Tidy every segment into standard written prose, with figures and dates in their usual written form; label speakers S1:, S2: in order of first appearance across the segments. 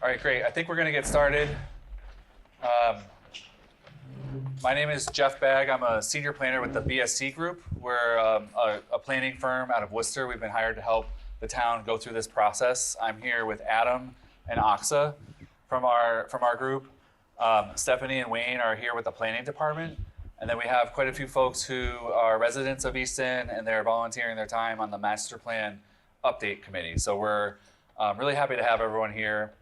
S1: All right, great. I think we're going to get started. My name is Jeff Bagg. I'm a senior planner with the BSC Group. We're a planning firm out of Worcester. We've been hired to help the town go through this process. I'm here with Adam and Aksa from our group. Stephanie and Wayne are here with the planning department. And then we have quite a few folks who are residents of Easton, and they're volunteering their time on the Master Plan Update Committee. So we're really happy to have everyone here.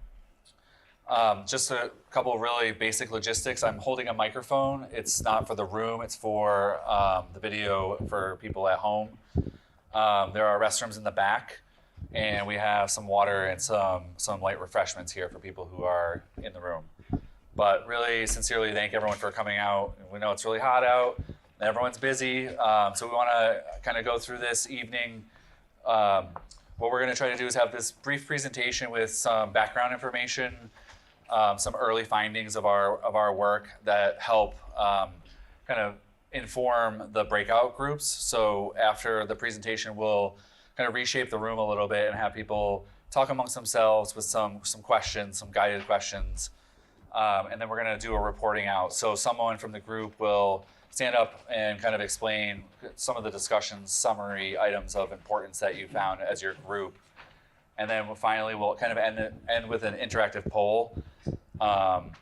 S1: Just a couple of really basic logistics. I'm holding a microphone. It's not for the room, it's for the video for people at home. There are restrooms in the back, and we have some water and some light refreshments here for people who are in the room. But really sincerely thank everyone for coming out. We know it's really hot out, and everyone's busy. So we want to kind of go through this evening. What we're going to try to do is have this brief presentation with some background information, some early findings of our work that help kind of inform the breakout groups. So after the presentation, we'll kind of reshape the room a little bit and have people talk amongst themselves with some questions, some guided questions. And then we're going to do a reporting out. So someone from the group will stand up and kind of explain some of the discussions, summary items of importance that you found as your group. And then finally, we'll kind of end with an interactive poll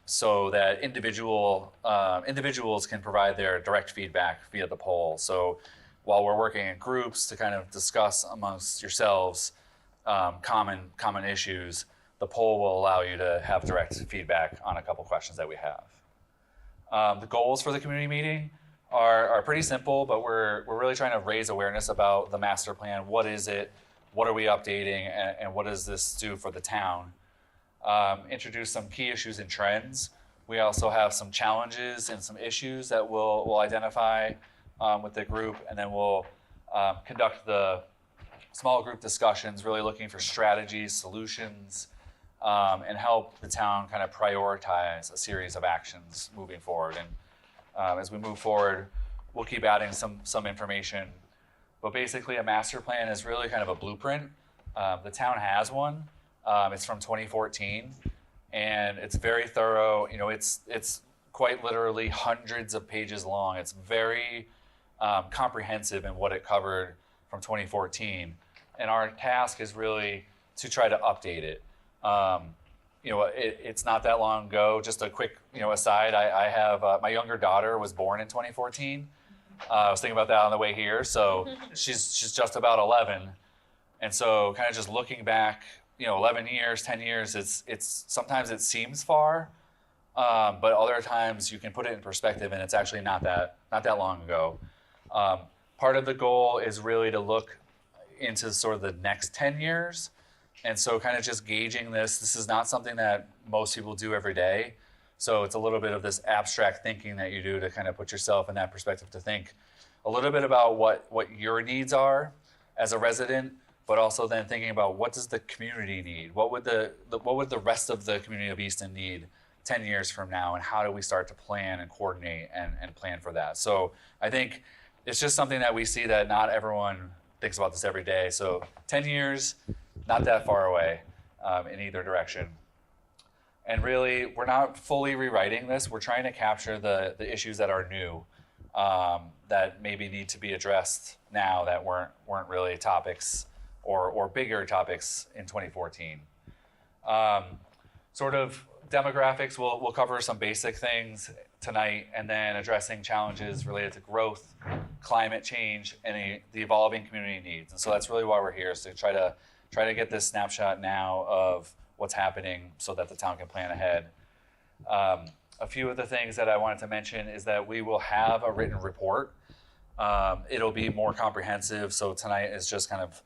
S1: so that individuals can provide their direct feedback via the poll. So while we're working in groups to kind of discuss amongst yourselves common issues, the poll will allow you to have direct feedback on a couple questions that we have. The goals for the community meeting are pretty simple, but we're really trying to raise awareness about the master plan. What is it? What are we updating? And what does this do for the town? Introduce some key issues and trends. We also have some challenges and some issues that we'll identify with the group, and then we'll conduct the small group discussions, really looking for strategies, solutions, and help the town kind of prioritize a series of actions moving forward. And as we move forward, we'll keep adding some information. But basically, a master plan is really kind of a blueprint. The town has one. It's from 2014, and it's very thorough. You know, it's quite literally hundreds of pages long. It's very comprehensive in what it covered from 2014. And our task is really to try to update it. It's not that long ago. Just a quick, aside. I have my younger daughter was born in 2014. I was thinking about that on the way here. So she's just about 11, and so kind of just looking back, 11 years, 10 years. It's sometimes it seems far, but other times you can put it in perspective, and it's actually not that long ago. Part of the goal is really to look into sort of the next 10 years. And so kind of just gauging this is not something that most people do every day. So it's a little bit of this abstract thinking that you do to kind of put yourself in that perspective to think a little bit about what your needs are as a resident, but also then thinking about what does the community need? What would the rest of the community of Easton need 10 years from now? And how do we start to plan and coordinate and plan for that? So I think it's just something that we see that not everyone thinks about this every day. So 10 years, not that far away in either direction. And really, we're not fully rewriting this. We're trying to capture the issues that are new, that maybe need to be addressed now that weren't really topics or bigger topics in 2014. Sort of demographics, we'll cover some basic things tonight, and then addressing challenges related to growth, climate change, and the evolving community needs. And so that's really why we're here, is to try to get this snapshot now of what's happening so that the town can plan ahead. A few of the things that I wanted to mention is that we will have a written report. It'll be more comprehensive, so tonight is just kind of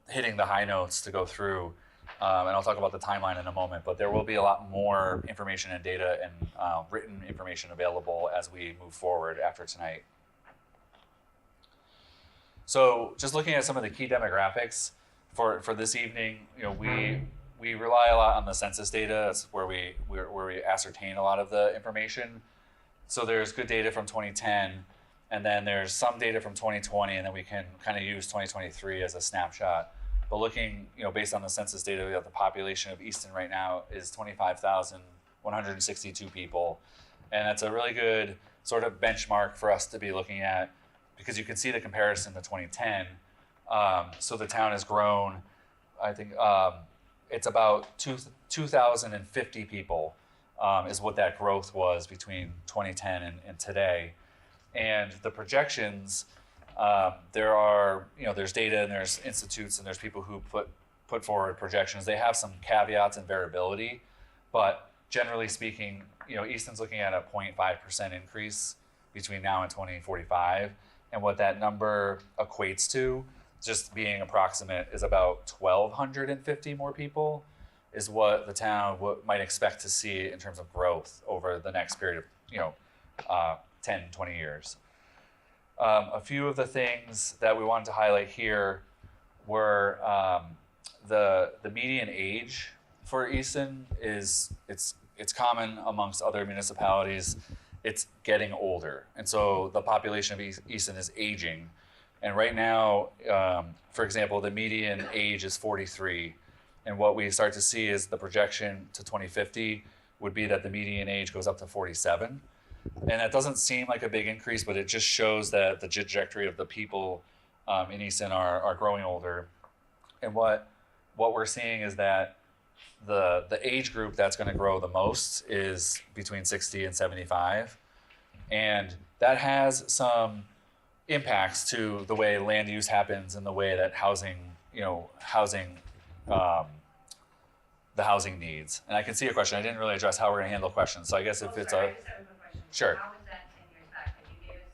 S1: hitting the high notes to go through, and I'll talk about the timeline in a moment, but there will be a lot more information and data and written information available as we move forward after tonight. So just looking at some of the key demographics for this evening, we rely a lot on the census data. That's where we ascertain a lot of the information. So there's good data from 2010, and then there's some data from 2020, and then we can kind of use 2023 as a snapshot. But looking, based on the census data, the population of Easton right now is 25,162 people. And that's a really good sort of benchmark for us to be looking at, because you can see the comparison to 2010. So the town has grown, I think it's about 2,050 people is what that growth was between 2010 and today. And the projections, there are, there's data and there's institutes and there's people who put forward projections. They have some caveats and variability, but generally speaking, Easton's looking at a 0.5% increase between now and 2045. And what that number equates to, just being approximate, is about 1,250 more people is what the town might expect to see in terms of growth over the next period of 10, 20 years. A few of the things that we wanted to highlight here were the median age for Easton it's common amongst other municipalities. It's getting older, and so the population of Easton is aging. And right now, for example, the median age is 43. And what we start to see is the projection to 2050 would be that the median age goes up to 47. And that doesn't seem like a big increase, but it just shows that the trajectory of the people in Easton are growing older. And what we're seeing is that the age group that's going to grow the most is between 60 and 75. And that has some impacts to the way land use happens and the way that the housing needs. And I can see a question. I didn't really address how we're going to handle questions. So I guess if it's
S2: I just have a quick question.
S1: Sure.
S2: How was that 10 years back? Like you gave us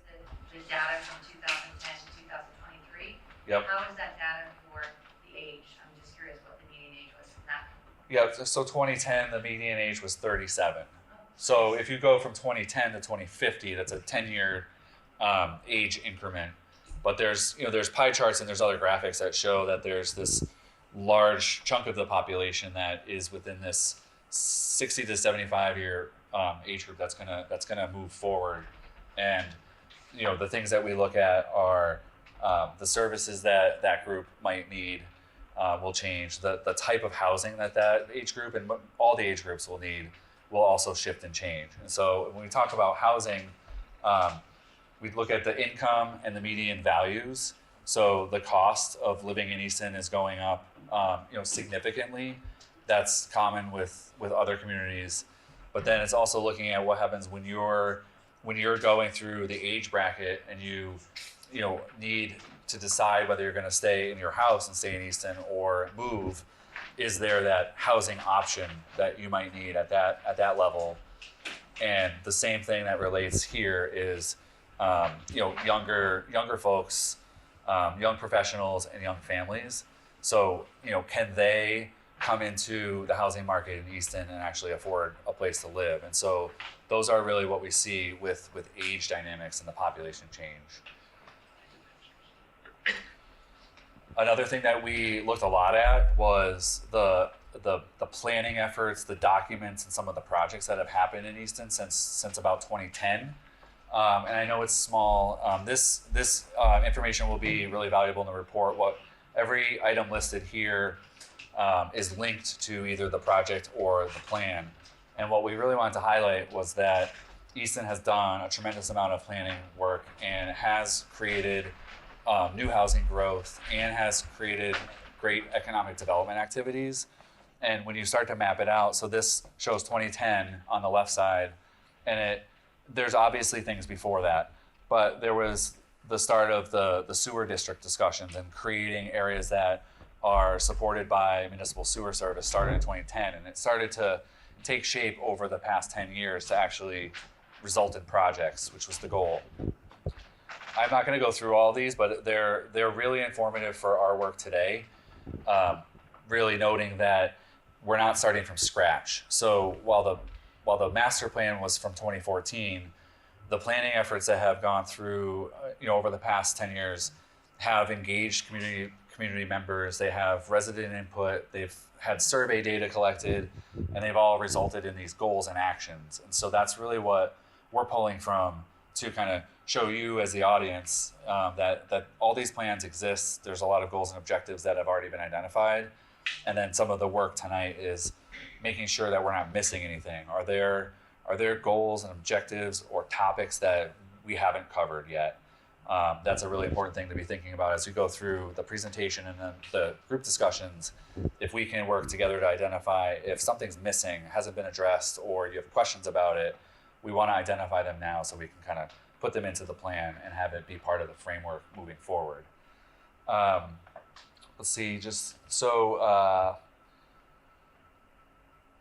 S2: the data from 2010 to 2023.
S1: Yep.
S2: How is that data for the age? I'm just curious what the median age was from that.
S1: Yeah, so 2010, the median age was 37. So if you go from 2010 to 2050, that's a 10-year age increment. But there's pie charts and there's other graphics that show that there's this large chunk of the population that is within this 60 to 75 year age group that's gonna move forward. And the things that we look at are the services that group might need will change. The type of housing that age group and all the age groups will need will also shift and change. And so when we talk about housing, we look at the income and the median values. So the cost of living in Easton is going up, significantly. That's common with other communities. But then it's also looking at what happens when you're going through the age bracket and you need to decide whether you're going to stay in your house and stay in Easton or move. Is there that housing option that you might need at that level? And the same thing that relates here is younger folks, young professionals, and young families. So can they come into the housing market in Easton and actually afford a place to live? And so those are really what we see with age dynamics and the population change. Another thing that we looked a lot at was the planning efforts, the documents, and some of the projects that have happened in Easton since about 2010. And I know it's small. This information will be really valuable in the report. Every item listed here is linked to either the project or the plan. And what we really wanted to highlight was that Easton has done a tremendous amount of planning work and has created new housing growth and has created great economic development activities. And when you start to map it out, so this shows 2010 on the left side, and there's obviously things before that, but there was the start of the sewer district discussions and creating areas that are supported by municipal sewer service started in 2010, and it started to take shape over the past 10 years to actually result in projects, which was the goal. I'm not going to go through all these, but they're really informative for our work today, really noting that we're not starting from scratch. So while the master plan was from 2014, the planning efforts that have gone through over the past 10 years have engaged community members. They have resident input. They've had survey data collected, and they've all resulted in these goals and actions. And so that's really what we're pulling from to kind of show you as the audience that all these plans exist. There's a lot of goals and objectives that have already been identified. And then some of the work tonight is making sure that we're not missing anything. Are there goals and objectives or topics that we haven't covered yet? That's a really important thing to be thinking about as we go through the presentation and then the group discussions. If we can work together to identify if something's missing, hasn't been addressed, or you have questions about it, we want to identify them now so we can kind of put them into the plan and have it be part of the framework moving forward. Let's see, just so,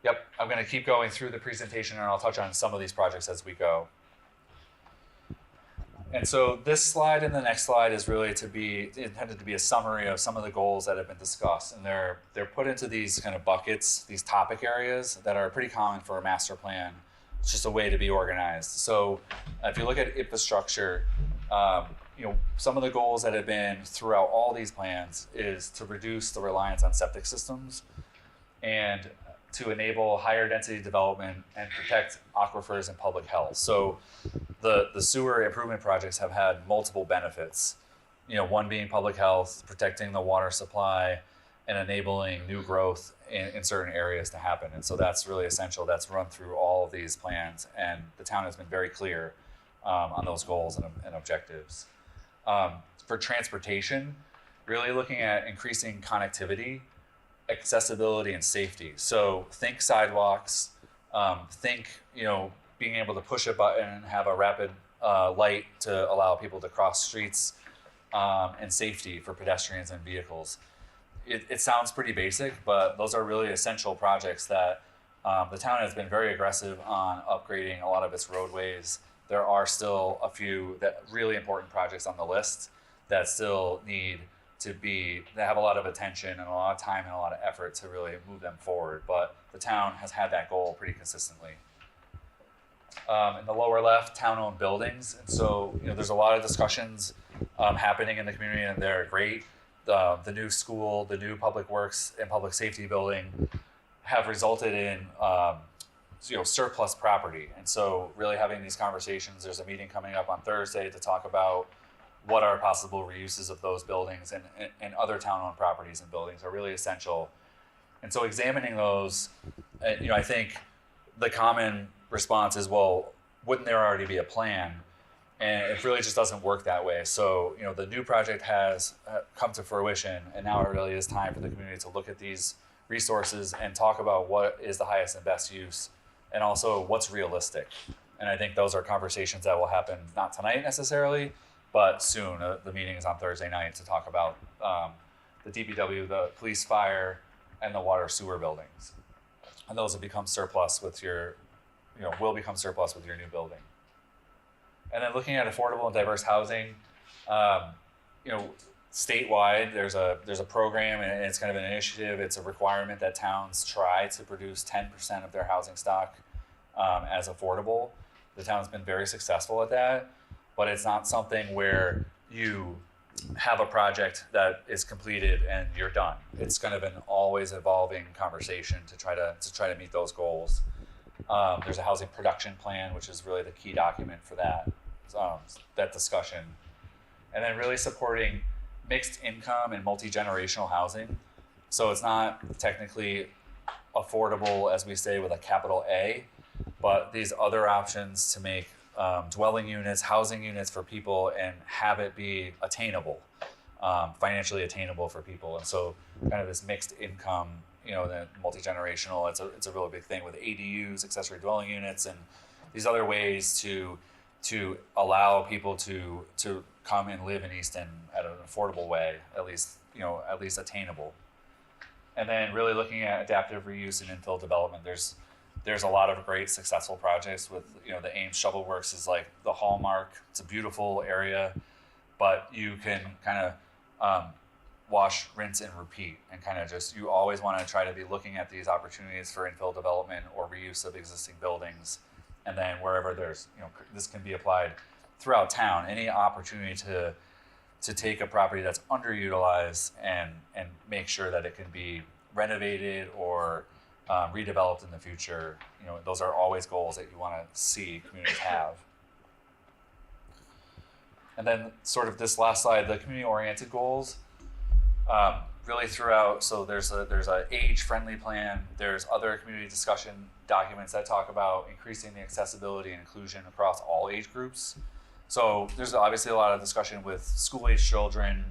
S1: yep, I'm going to keep going through the presentation and I'll touch on some of these projects as we go. And so this slide and the next slide is really intended to be a summary of some of the goals that have been discussed. And they're put into these kind of buckets, these topic areas that are pretty common for a master plan. It's just a way to be organized. So if you look at infrastructure, some of the goals that have been throughout all these plans is to reduce the reliance on septic systems and to enable higher density development and protect aquifers and public health. So the sewer improvement projects have had multiple benefits. One being public health, protecting the water supply, and enabling new growth in certain areas to happen. And so that's really essential. That's run through all of these plans, and the town has been very clear on those goals and objectives. For transportation, really looking at increasing connectivity, accessibility, and safety. So think sidewalks, think being able to push a button and have a rapid light to allow people to cross streets, and safety for pedestrians and vehicles. It sounds pretty basic, but those are really essential projects that the town has been very aggressive on upgrading a lot of its roadways. There are still a few really important projects on the list that still need to have a lot of attention and a lot of time and a lot of effort to really move them forward. But the town has had that goal pretty consistently. In the lower left, town-owned buildings. And so, there's a lot of discussions happening in the community, and they're great. The new school, the new public works and public safety building have resulted in surplus property. And so really having these conversations, there's a meeting coming up on Thursday to talk about what are possible reuses of those buildings and other town-owned properties and buildings are really essential. And so examining those, I think the common response is, well, wouldn't there already be a plan? And it really just doesn't work that way. So, the new project has come to fruition, and now it really is time for the community to look at these resources and talk about what is the highest and best use, and also what's realistic. And I think those are conversations that will happen not tonight necessarily, but soon. The meeting is on Thursday night to talk about the DPW, the police, fire, and the water sewer buildings. And those will become surplus with your new building. And then looking at affordable and diverse housing, statewide, there's a program, and it's kind of an initiative. It's a requirement that towns try to produce 10% of their housing stock as affordable. The town's been very successful at that, but it's not something where you have a project that is completed and you're done. It's kind of an always evolving conversation to try to meet those goals. There's a housing production plan, which is really the key document for that discussion. And then really supporting mixed income and multi-generational housing. So it's not technically affordable, as we say, with a capital A, but these other options to make dwelling units, housing units for people, and have it be attainable, financially attainable for people. And so kind of this mixed income, the multi-generational, it's a really big thing with ADUs, accessory dwelling units, and these other ways to allow people to come and live in Easton at an affordable way, at least attainable. And then really looking at adaptive reuse and infill development. There's a lot of great successful projects with, the Ames Shovel Works is like the hallmark. It's a beautiful area, but you can kind of wash, rinse, and repeat, and kind of you always want to try to be looking at these opportunities for infill development or reuse of existing buildings. And then wherever there's, this can be applied throughout town, any opportunity to take a property that's underutilized and make sure that it can be renovated or redeveloped in the future. Those are always goals that you want to see communities have. And then sort of this last slide, the community-oriented goals, really throughout. So there's a age-friendly plan. There's other community discussion documents that talk about increasing the accessibility and inclusion across all age groups. So there's obviously a lot of discussion with school-age children,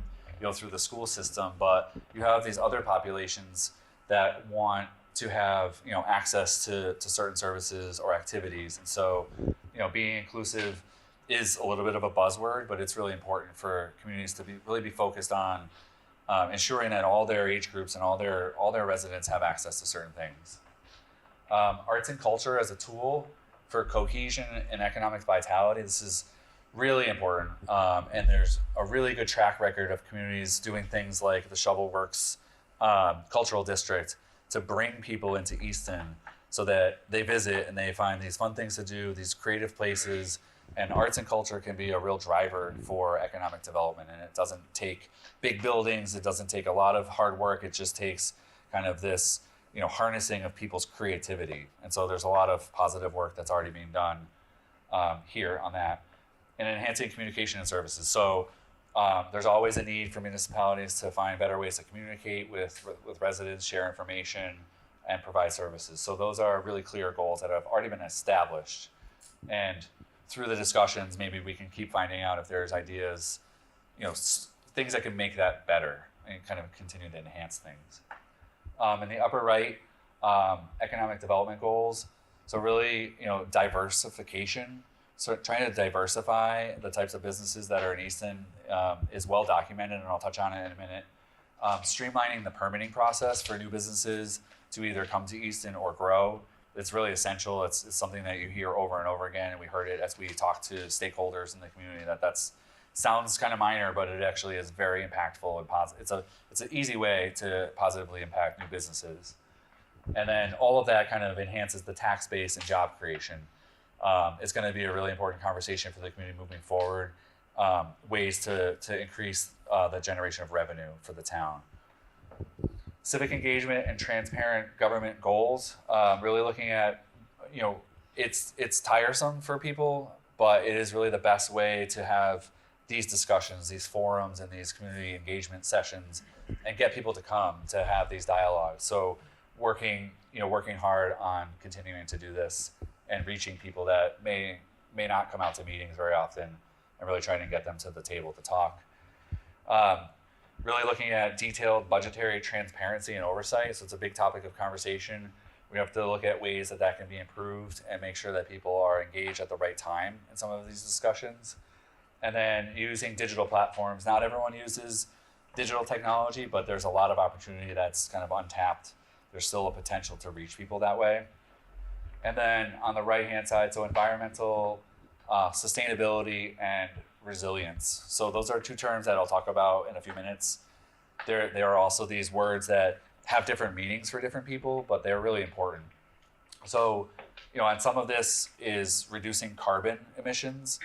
S1: through the school system, but you have these other populations that want to have, access to certain services or activities. And so, being inclusive is a little bit of a buzzword, but it's really important for communities to really be focused on ensuring that all their age groups and all their residents have access to certain things. Arts and culture as a tool for cohesion and economic vitality. This is really important, and there's a really good track record of communities doing things like the Shovelworks Cultural District to bring people into Easton so that they visit and they find these fun things to do, these creative places, and arts and culture can be a real driver for economic development. And it doesn't take big buildings, it doesn't take a lot of hard work, it just takes kind of this harnessing of people's creativity. And so there's a lot of positive work that's already being done here on that. And enhancing communication and services. So there's always a need for municipalities to find better ways to communicate with residents, share information, and provide services. So those are really clear goals that have already been established. And through the discussions, maybe we can keep finding out if there's ideas, things that can make that better and kind of continue to enhance things. In the upper right, economic development goals. So really, diversification. So trying to diversify the types of businesses that are in Easton is well documented, and I'll touch on it in a minute. Streamlining the permitting process for new businesses to either come to Easton or grow. It's really essential. It's something that you hear over and over again, and we heard it as we talked to stakeholders in the community that's sounds kind of minor, but it actually is very impactful and positive. It's an easy way to positively impact new businesses. And then all of that kind of enhances the tax base and job creation. It's going to be a really important conversation for the community moving forward, ways to increase the generation of revenue for the town. Civic engagement and transparent government goals, really looking at, it's tiresome for people, but it is really the best way to have these discussions, these forums, and these community engagement sessions, and get people to come to have these dialogues. So working hard on continuing to do this and reaching people that may not come out to meetings very often, and really trying to get them to the table to talk. Really looking at detailed budgetary transparency and oversight. So it's a big topic of conversation. We have to look at ways that can be improved and make sure that people are engaged at the right time in some of these discussions. And then using digital platforms. Not everyone uses digital technology, but there's a lot of opportunity that's kind of untapped. There's still a potential to reach people that way. And then on the right-hand side, so environmental sustainability and resilience. So those are two terms that I'll talk about in a few minutes. There are also these words that have different meanings for different people, but they're really important. So, and some of this is reducing carbon emissions.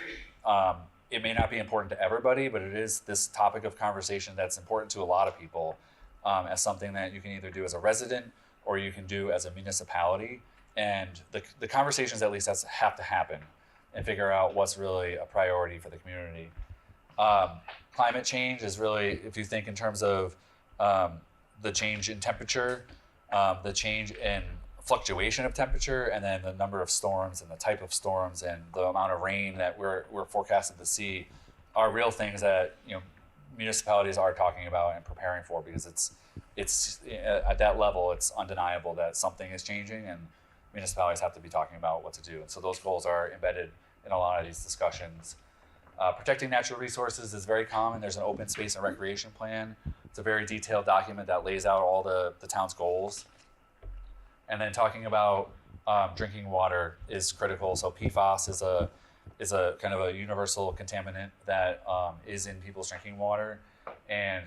S1: It may not be important to everybody, but it is this topic of conversation that's important to a lot of people, as something that you can either do as a resident or you can do as a municipality. And the conversations at least have to happen and figure out what's really a priority for the community. Climate change is really, if you think in terms of the change in temperature, the change in fluctuation of temperature, and then the number of storms and the type of storms and the amount of rain that we're forecasted to see are real things that municipalities are talking about and preparing for, because it's at that level, it's undeniable that something is changing, and municipalities have to be talking about what to do. And so those goals are embedded in a lot of these discussions. Protecting natural resources is very common. There's an open space and recreation plan. It's a very detailed document that lays out all the town's goals. And then talking about drinking water is critical. So PFAS is a kind of a universal contaminant that is in people's drinking water, and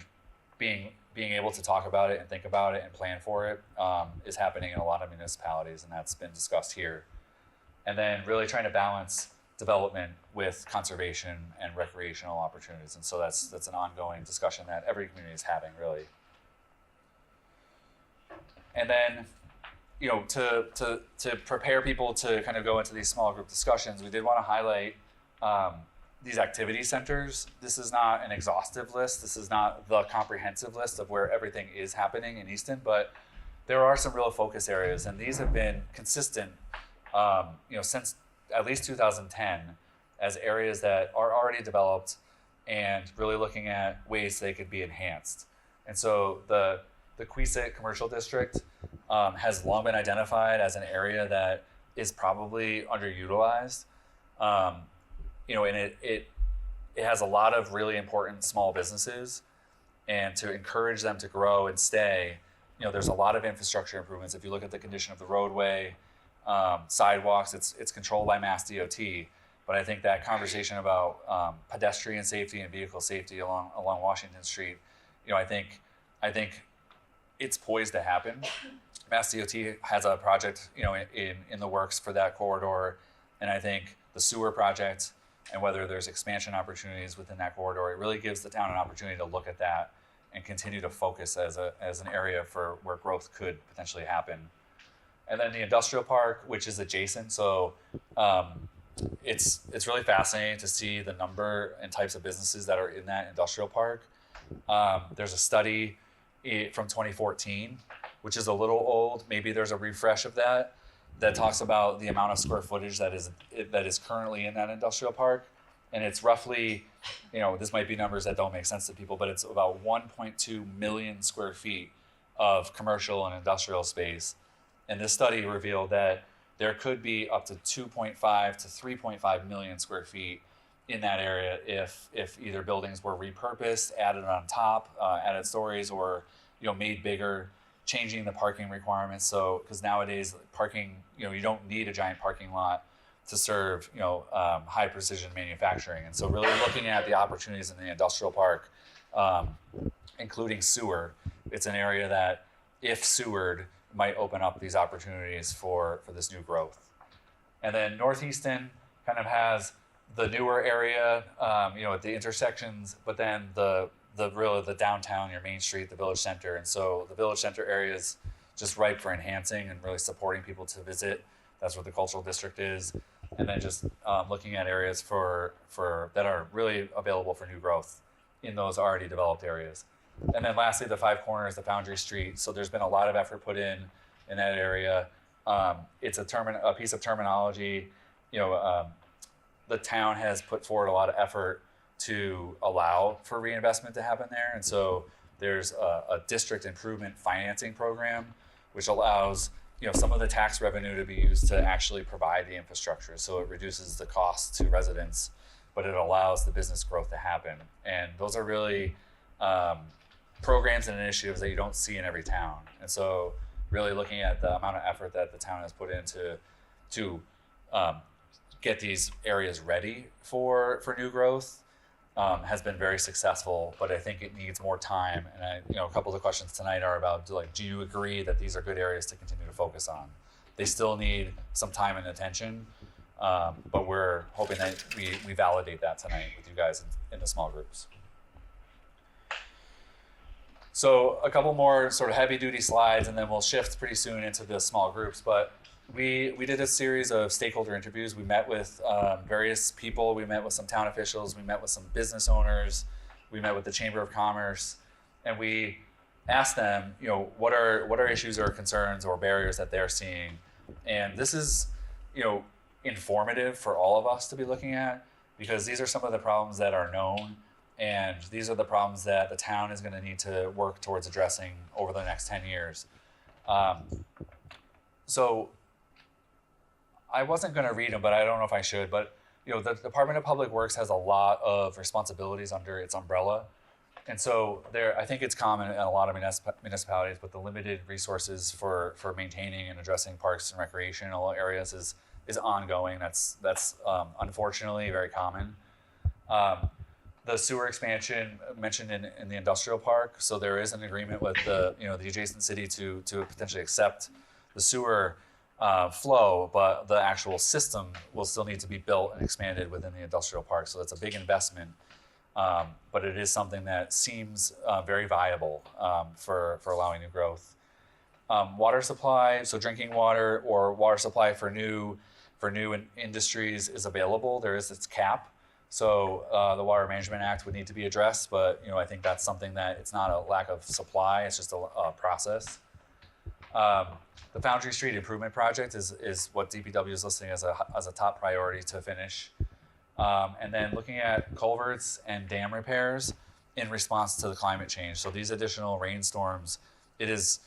S1: being able to talk about it and think about it and plan for it is happening in a lot of municipalities, and that's been discussed here. And then really trying to balance development with conservation and recreational opportunities. And so that's an ongoing discussion that every community is having, really. And then, to prepare people to kind of go into these small group discussions, we did want to highlight these activity centers, this is not an exhaustive list. This is not the comprehensive list of where everything is happening in Easton, but there are some real focus areas, and these have been consistent, since at least 2010 as areas that are already developed and really looking at ways they could be enhanced. And so the Queesit Commercial District has long been identified as an area that is probably underutilized. And it has a lot of really important small businesses, and to encourage them to grow and stay, there's a lot of infrastructure improvements. If you look at the condition of the roadway, sidewalks, it's controlled by Mass DOT. But I think that conversation about pedestrian safety and vehicle safety along Washington Street, I think it's poised to happen. Mass DOT has a project, in the works for that corridor, and I think the sewer project and whether there's expansion opportunities within that corridor, it really gives the town an opportunity to look at that and continue to focus as an area for where growth could potentially happen. And then the industrial park, which is adjacent, so it's really fascinating to see the number and types of businesses that are in that industrial park. There's a study from 2014, which is a little old. Maybe there's a refresh of that talks about the amount of square footage that is currently in that industrial park. And it's roughly, this might be numbers that don't make sense to people, but it's about 1.2 million square feet of commercial and industrial space. And this study revealed that there could be up to 2.5 to 3.5 million square feet in that area if either buildings were repurposed, added on top, added stories, or made bigger, changing the parking requirements. So because nowadays parking, you don't need a giant parking lot to serve high precision manufacturing. And so really looking at the opportunities in the industrial park, including sewer, it's an area that if sewered might open up these opportunities for this new growth. And then Northeastern kind of has the newer area, at the intersections, but then the downtown, your Main Street, the Village Center. And so the Village Center area is just ripe for enhancing and really supporting people to visit. That's what the cultural district is. And then just looking at areas for that are really available for new growth in those already developed areas. And then lastly, the Five Corners, the Foundry Street. So there's been a lot of effort put in that area. It's a piece of terminology. The town has put forward a lot of effort to allow for reinvestment to happen there. And so there's a district improvement financing program, which allows some of the tax revenue to be used to actually provide the infrastructure. So it reduces the cost to residents, but it allows the business growth to happen. And those are really programs and initiatives that you don't see in every town. And so really looking at the amount of effort that the town has put into to get these areas ready for new growth has been very successful, but I think it needs more time. And a couple of the questions tonight are about, do you agree that these are good areas to continue to focus on? They still need some time and attention, but we're hoping that we validate that tonight with you guys in the small groups. So a couple more sort of heavy duty slides, and then we'll shift pretty soon into the small groups. But we did a series of stakeholder interviews. We met with various people. We met with some town officials. We met with some business owners. We met with the Chamber of Commerce, and we asked them, what are issues or concerns or barriers that they're seeing. And this is, informative for all of us to be looking at, because these are some of the problems that are known, and these are the problems that the town is going to need to work towards addressing over the next 10 years. So I wasn't going to read them, but I don't know if I should. But the Department of Public Works has a lot of responsibilities under its umbrella, and so I think it's common in a lot of municipalities, but the limited resources for maintaining and addressing parks and recreational areas is ongoing. That's unfortunately very common. The sewer expansion mentioned in the industrial park, so there is an agreement with the adjacent city to potentially accept the sewer flow, but the actual system will still need to be built and expanded within the industrial park. So that's a big investment, but it is something that seems very viable for allowing new growth. Water supply, so drinking water or water supply for new industries is available. There is its cap. So the Water Management Act would need to be addressed, but I think that's something that it's not a lack of supply, it's just a process. The Foundry Street Improvement Project is what DPW is listing as a top priority to finish. And then looking at culverts and dam repairs in response to the climate change. So these additional rainstorms, it's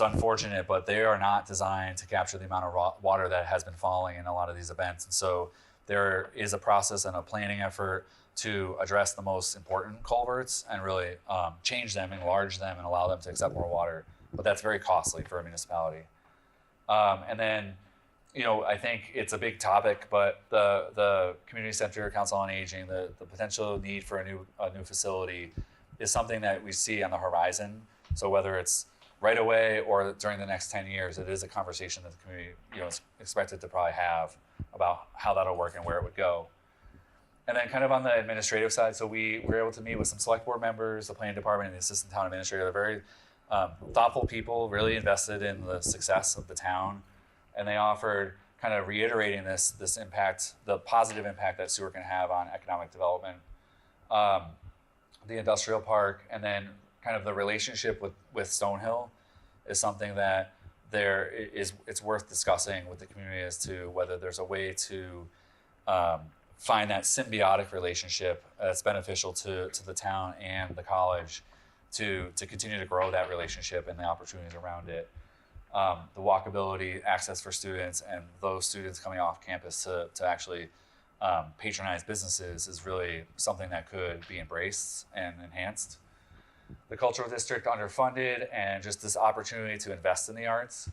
S1: unfortunate, but they are not designed to capture the amount of water that has been falling in a lot of these events. And so there is a process and a planning effort to address the most important culverts and really change them, enlarge them, and allow them to accept more water. But that's very costly for a municipality. And then, I think it's a big topic, but the Community Center, Council on Aging, the potential need for a new facility is something that we see on the horizon. So whether it's right away or during the next 10 years, it is a conversation that the community, is expected to probably have about how that'll work and where it would go. And then kind of on the administrative side, so we were able to meet with some select board members, the planning department, and the assistant town administrator. They're very thoughtful people, really invested in the success of the town. And they offered kind of reiterating this impact, the positive impact that sewer can have on economic development, the industrial park, and then kind of the relationship with Stonehill is something that it's worth discussing with the community as to whether there's a way to find that symbiotic relationship that's beneficial to the town and the college to continue to grow that relationship and the opportunities around it. The walkability, access for students, and those students coming off campus to actually patronize businesses is really something that could be embraced and enhanced. The cultural district underfunded, and just this opportunity to invest in the arts,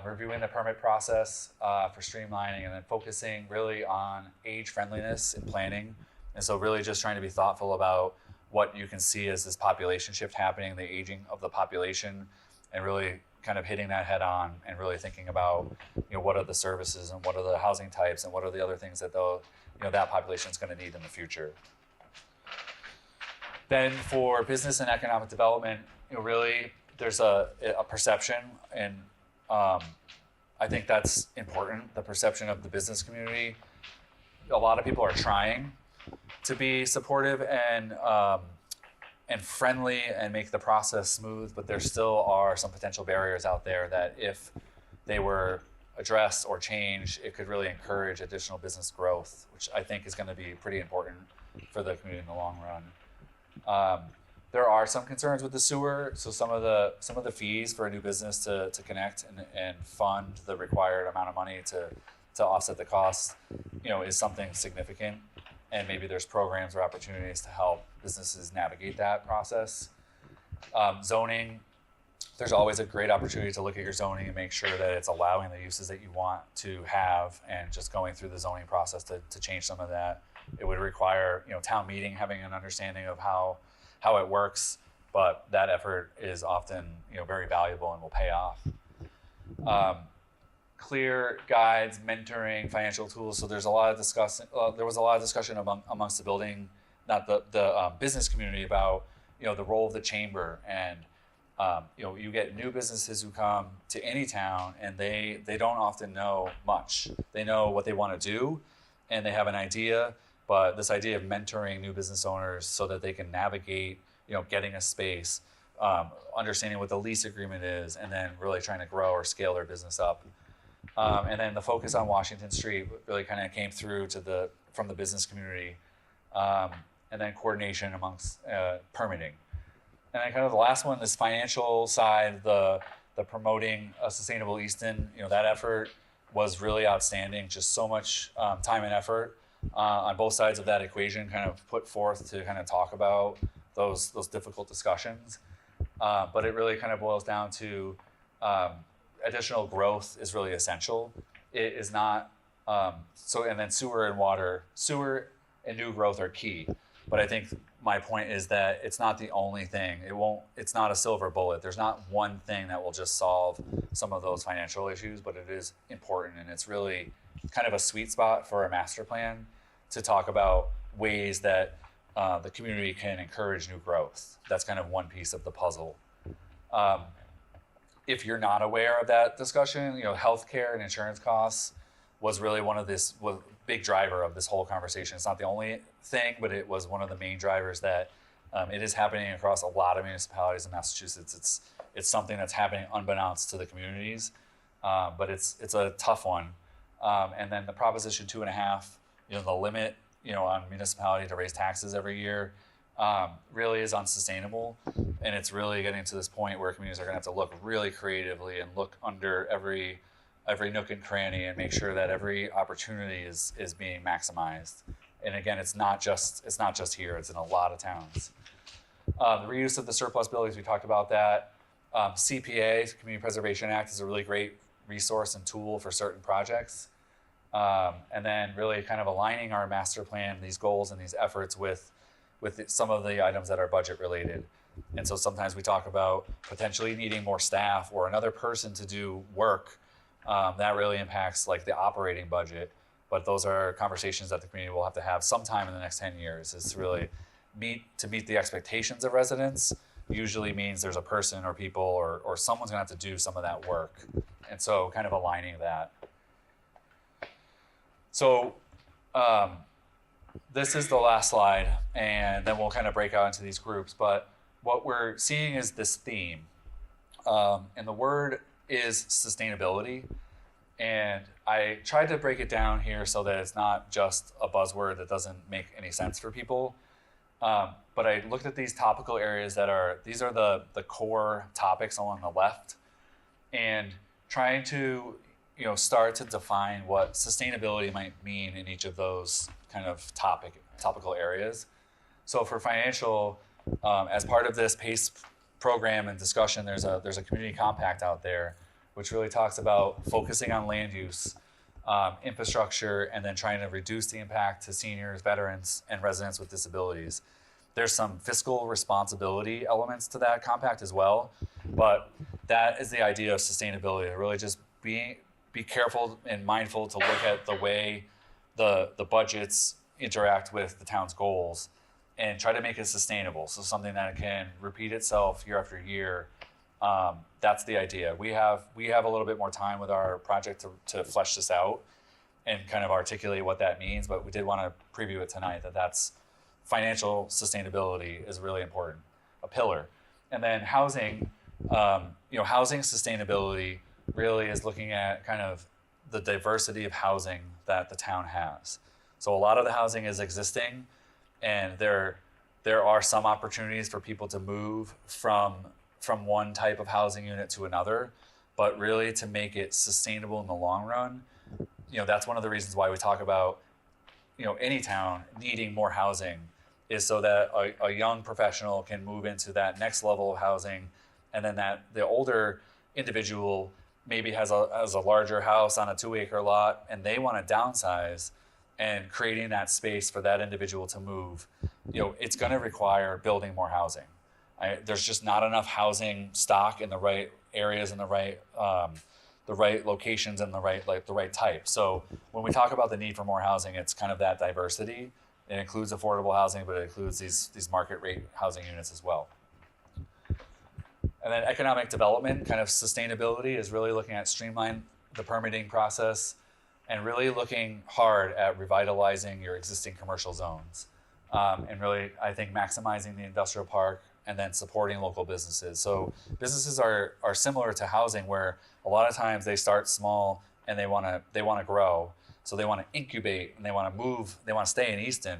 S1: reviewing the permit process for streamlining, and then focusing really on age friendliness in planning. And so really just trying to be thoughtful about what you can see as this population shift happening, the aging of the population, and really kind of hitting that head on and really thinking about, what are the services and what are the housing types and what are the other things that that population is going to need in the future. Then for business and economic development, really there's a perception, and I think that's important, the perception of the business community. A lot of people are trying to be supportive and friendly and make the process smooth, but there still are some potential barriers out there that if they were addressed or changed, it could really encourage additional business growth, which I think is going to be pretty important for the community in the long run. There are some concerns with the sewer, so some of the fees for a new business to connect and fund the required amount of money to offset the costs, is something significant. And maybe there's programs or opportunities to help businesses navigate that process. Zoning, there's always a great opportunity to look at your zoning and make sure that it's allowing the uses that you want to have, and just going through the zoning process to change some of that. It would require, town meeting having an understanding of how it works, but that effort is often, very valuable and will pay off. Clear guides, mentoring, financial tools. So there's a lot of there was a lot of discussion amongst the building, not the business community, about the role of the chamber. And you get new businesses who come to any town, and they don't often know much. They know what they want to do, and they have an idea. But this idea of mentoring new business owners so that they can navigate, getting a space, understanding what the lease agreement is, and then really trying to grow or scale their business up. And then the focus on Washington Street really kind of came through from the business community, and then coordination amongst permitting. And then kind of the last one, this financial side, the promoting a sustainable Easton, that effort was really outstanding. Just so much time and effort on both sides of that equation kind of put forth to kind of talk about those difficult discussions. But it really kind of boils down to additional growth is really essential. It is not, and then sewer and new growth are key. But I think my point is that it's not the only thing. It's not a silver bullet. There's not one thing that will just solve some of those financial issues, but it is important. And it's really kind of a sweet spot for a master plan to talk about ways that the community can encourage new growth. That's kind of one piece of the puzzle. If you're not aware of that discussion, healthcare and insurance costs was really was a big driver of this whole conversation. It's not the only thing, but it was one of the main drivers that it is happening across a lot of municipalities in Massachusetts. It's something that's happening unbeknownst to the communities, but it's a tough one. And then the Proposition 2.5, the limit, on municipality to raise taxes every year, really is unsustainable. And it's really getting to this point where communities are going to have to look really creatively and look under every nook and cranny and make sure that every opportunity is being maximized. And again, it's not just here, it's in a lot of towns. The reuse of the surplus buildings, we talked about that. CPA, Community Preservation Act, is a really great resource and tool for certain projects. And then really kind of aligning our master plan, these goals and these efforts with some of the items that are budget related. And so sometimes we talk about potentially needing more staff or another person to do work that really impacts like the operating budget. But those are conversations that the community will have to have sometime in the next 10 years. Is really meet the expectations of residents usually means there's a person or people or someone's gonna have to do some of that work. And so kind of aligning that. So this is the last slide, and then we'll kind of break out into these groups. But what we're seeing is this theme. And the word is sustainability. And I tried to break it down here so that it's not just a buzzword that doesn't make any sense for people. But I looked at these topical areas these are the core topics along the left, and trying to start to define what sustainability might mean in each of those kind of topical areas. So for financial, as part of this PACE program and discussion, there's a community compact out there, which really talks about focusing on land use, infrastructure, and then trying to reduce the impact to seniors, veterans, and residents with disabilities. There's some fiscal responsibility elements to that compact as well, but that is the idea of sustainability, really just be careful and mindful to look at the way the budgets interact with the town's goals and try to make it sustainable. So something that can repeat itself year after year. That's the idea. We have a little bit more time with our project to flesh this out and kind of articulate what that means, but we did want to preview it tonight that's financial sustainability is really important, a pillar. And then housing, housing sustainability really is looking at kind of the diversity of housing that the town has. So a lot of the housing is existing, and there are some opportunities for people to move from one type of housing unit to another, but really to make it sustainable in the long run, that's one of the reasons why we talk about, any town needing more housing is so that a young professional can move into that next level of housing, and then that the older individual maybe has a larger house on a 2-acre lot and they want to downsize, and creating that space for that individual to move, it's going to require building more housing. There's just not enough housing stock in the right areas and the right locations and the right type. So when we talk about the need for more housing, it's kind of that diversity. It includes affordable housing, but it includes these market rate housing units as well. And then economic development, kind of sustainability, is really looking at streamline the permitting process and really looking hard at revitalizing your existing commercial zones. And really, I think, maximizing the industrial park and then supporting local businesses. So businesses are similar to housing, where a lot of times they start small and they want to grow. So they want to incubate and they want to move, they want to stay in Easton,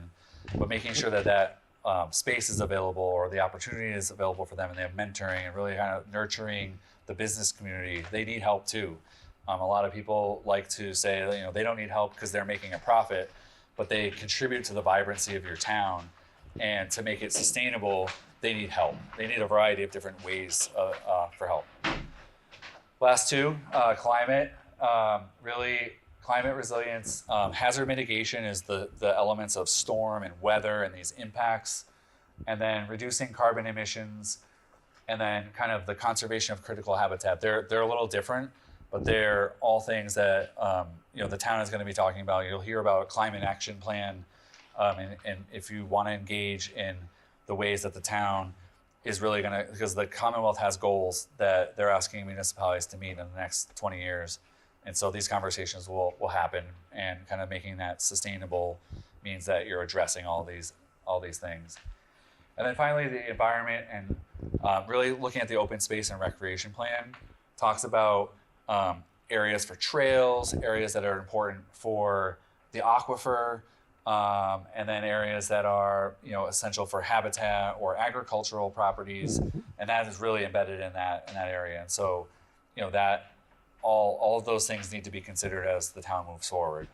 S1: but making sure that space is available or the opportunity is available for them, and they have mentoring and really kind of nurturing the business community. They need help too. A lot of people like to say, they don't need help because they're making a profit, but they contribute to the vibrancy of your town. And to make it sustainable, they need help. They need a variety of different ways for help. Last two, climate. Really, climate resilience. Hazard mitigation is the elements of storm and weather and these impacts. And then reducing carbon emissions. And then kind of the conservation of critical habitat. They're a little different, but they're all things that the town is going to be talking about. You'll hear about a climate action plan. And if you want to engage in the ways that the town is really going to, because the Commonwealth has goals that they're asking municipalities to meet in the next 20 years. And so these conversations will happen, and kind of making that sustainable means that you're addressing all these things. And then finally, the environment, and really looking at the open space and recreation plan talks about areas for trails, areas that are important for the aquifer, and then areas that are essential for habitat or agricultural properties, and that is really embedded in that area. And so that all of those things need to be considered as the town moves forward.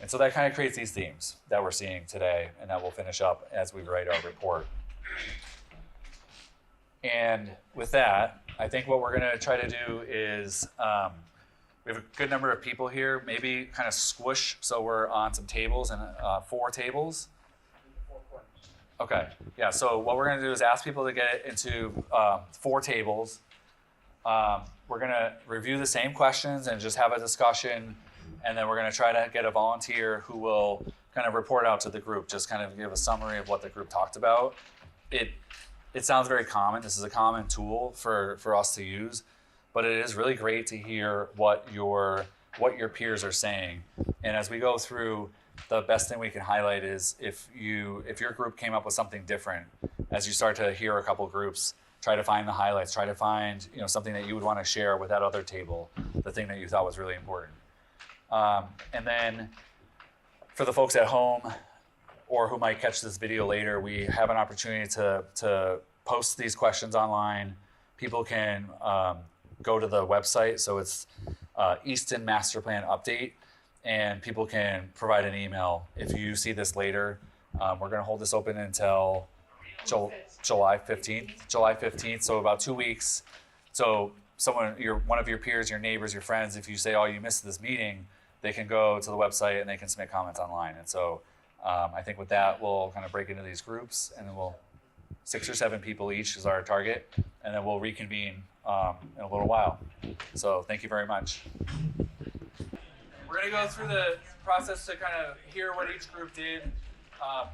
S1: And so that kind of creates these themes that we're seeing today, and that we'll finish up as we write our report. And with that, I think what we're going to try to do is we have a good number of people here, maybe kind of squish, so we're on some tables, and 4 tables. Okay, yeah, so what we're going to do is ask people to get into 4 tables. We're going to review the same questions and just have a discussion, and then we're going to try to get a volunteer who will kind of report out to the group, just kind of give a summary of what the group talked about. It sounds very common. This is a common tool for us to use, but it is really great to hear what your peers are saying. And as we go through, the best thing we can highlight is if your group came up with something different, as you start to hear a couple groups, try to find the highlights, try to find something that you would want to share with that other table, the thing that you thought was really important. And then for the folks at home, or who might catch this video later, we have an opportunity to post these questions online. People can go to the website, so it's Easton Master Plan Update, and people can provide an email. If you see this later, we're gonna hold this open until July 15th, so about 2 weeks. So one of your peers, your neighbors, your friends, if you say, oh, you missed this meeting, they can go to the website and they can submit comments online. And so I think with that, we'll kind of break into these groups, and then 6 or 7 people each is our target, and then we'll reconvene in a little while. So thank you very much. We're gonna go through the process to kind of hear what each group did.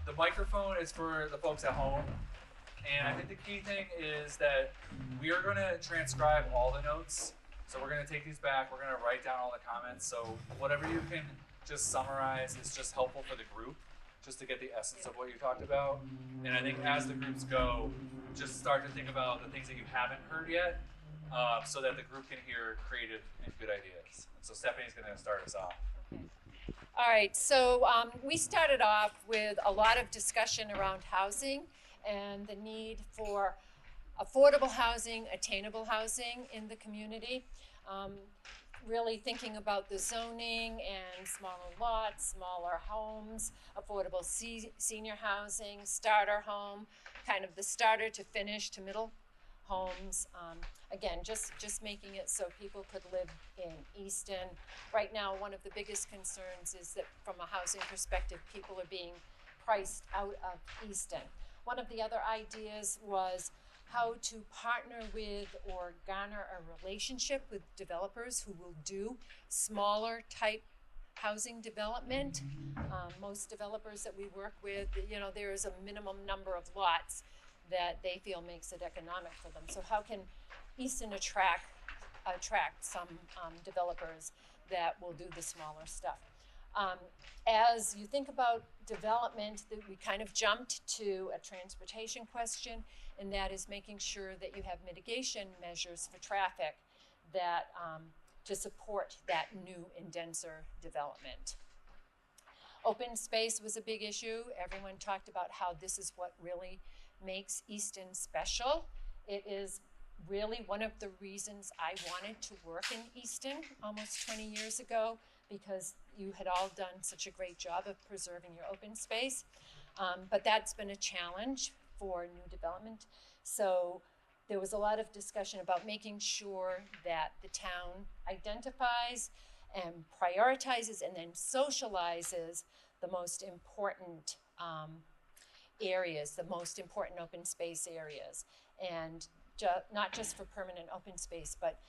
S1: The microphone is for the folks at home. And I think the key thing is that we are gonna transcribe all the notes. So we're gonna take these back, we're gonna write down all the comments. So whatever you can just summarize is just helpful for the group, just to get the essence of what you talked about. And I think as the groups go, just start to think about the things that you haven't heard yet, so that the group can hear creative and good ideas. So Stephanie's gonna start us off.
S3: All right, so we started off with a lot of discussion around housing and the need for affordable housing, attainable housing in the community. Really thinking about the zoning and smaller lots, smaller homes, affordable senior housing, starter home, kind of the starter to finish to middle homes. Again, just making it so people could live in Easton. Right now, one of the biggest concerns is that from a housing perspective, people are being priced out of Easton. One of the other ideas was how to partner with or garner a relationship with developers who will do smaller type housing development. Most developers that we work with, there is a minimum number of lots that they feel makes it economic for them. So how can Easton attract some developers that will do the smaller stuff? As you think about development, we kind of jumped to a transportation question, and that is making sure that you have mitigation measures for traffic that to support that new and denser development. Open space was a big issue. Everyone talked about how this is what really makes Easton special. It is really one of the reasons I wanted to work in Easton almost 20 years ago, because you had all done such a great job of preserving your open space. But that's been a challenge for new development. So there was a lot of discussion about making sure that the town identifies and prioritizes and then socializes the most important areas, the most important open space areas. And not just for permanent open space, but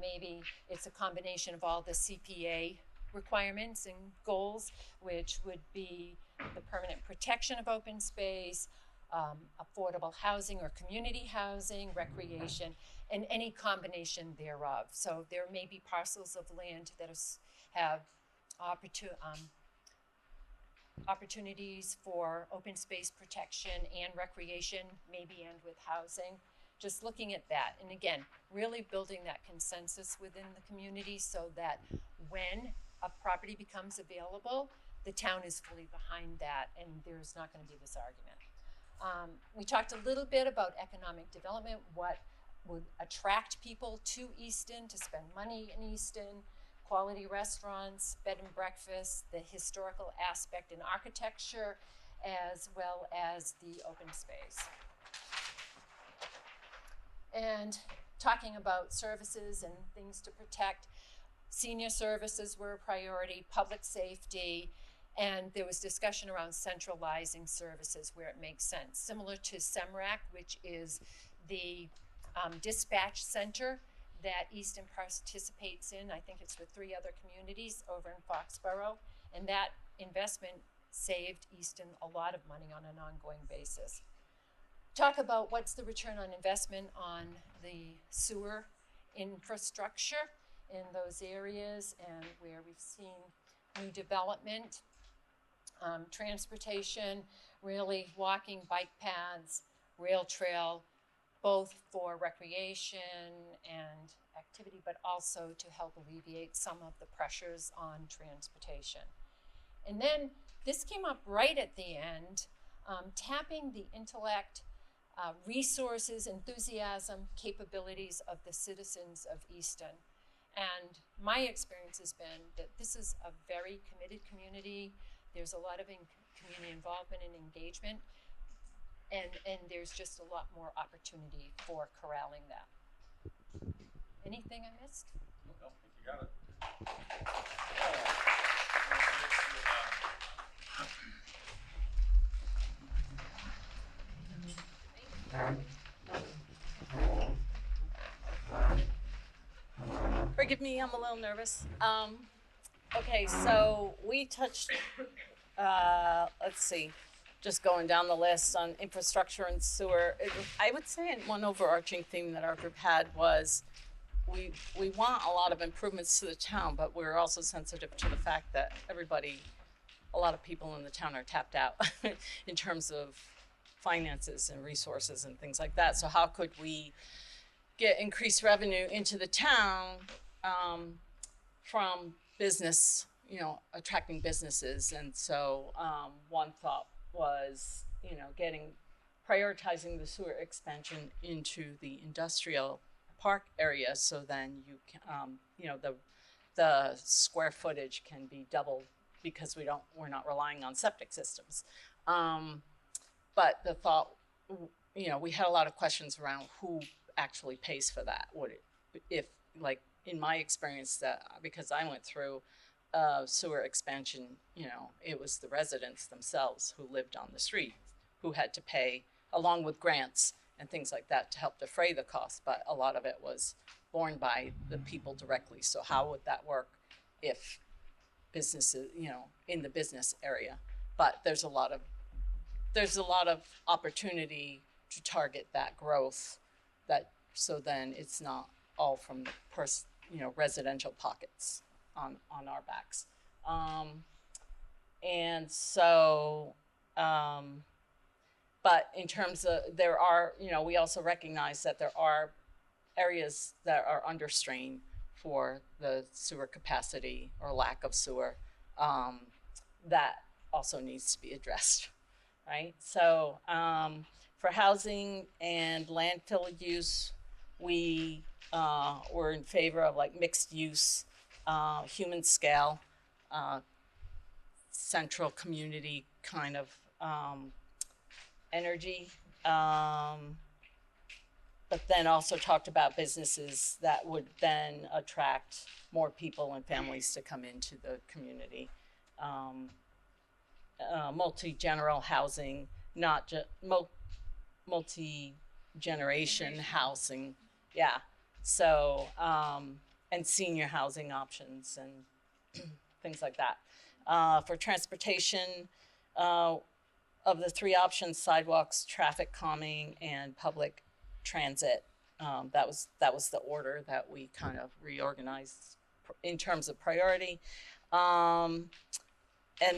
S3: maybe it's a combination of all the CPA requirements and goals, which would be the permanent protection of open space, affordable housing or community housing, recreation, and any combination thereof. So there may be parcels of land that have opportunities for open space protection and recreation, maybe and with housing. Just looking at that, and again, really building that consensus within the community so that when a property becomes available, the town is fully behind that and there's not going to be this argument. We talked a little bit about economic development, what would attract people to Easton, to spend money in Easton, quality restaurants, bed and breakfast, the historical aspect in architecture, as well as the open space. And talking about services and things to protect, senior services were a priority, public safety, and there was discussion around centralizing services where it makes sense, similar to SEMRAC, which is the dispatch center that Easton participates in. I think it's with 3 other communities over in Foxborough, and that investment saved Easton a lot of money on an ongoing basis. Talk about what's the return on investment on the sewer infrastructure in those areas and where we've seen new development, transportation, really walking, bike paths, rail trail, both for recreation and activity, but also to help alleviate some of the pressures on transportation. And then this came up right at the end, tapping the intellect, resources, enthusiasm, capabilities of the citizens of Easton. And my experience has been that this is a very committed community. There's a lot of community involvement and engagement, and there's just a lot more opportunity for corralling that. Anything I missed?
S4: No, I think you got it.
S5: Forgive me, I'm a little nervous. Okay, so we touched, let's see, just going down the list on infrastructure and sewer. I would say one overarching theme that our group had was we want a lot of improvements to the town, but we're also sensitive to the fact that a lot of people in the town are tapped out in terms of finances and resources and things like that. So how could we get increased revenue into the town from business, attracting businesses? And so one thought was, prioritizing the sewer expansion into the industrial park area, so then you can, the square footage can be doubled because we're not relying on septic systems. But the thought, we had a lot of questions around who actually pays for that. In my experience, because I went through sewer expansion, it was the residents themselves who lived on the street who had to pay, along with grants and things like that, to help defray the cost. But a lot of it was borne by the people directly. So how would that work if businesses, in the business area? But there's a lot of opportunity to target that growth, so then it's not all from the residential pockets on our backs. And so, but in terms of, we also recognize that there are areas that are under strain for the sewer capacity or lack of sewer, that also needs to be addressed, right? So for housing and landfill use, we were in favor of mixed use, human scale, central community kind of energy, but then also talked about businesses that would then attract more people and families to come into the community. Multi-general housing, not just multi-generation housing, yeah. So, and senior housing options and things like that. For transportation, of the three options, sidewalks, traffic calming, and public transit, that was the order that we kind of reorganized in terms of priority. And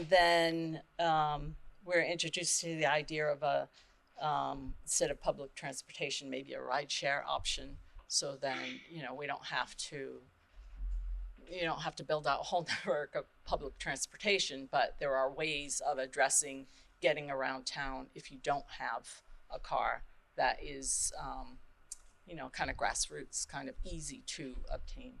S5: then we're introduced to the idea of a instead of public transportation, maybe a rideshare option. So then, we don't have to build out a whole network of public transportation, but there are ways of addressing getting around town if you don't have a car that is, kind of grassroots, kind of easy to obtain.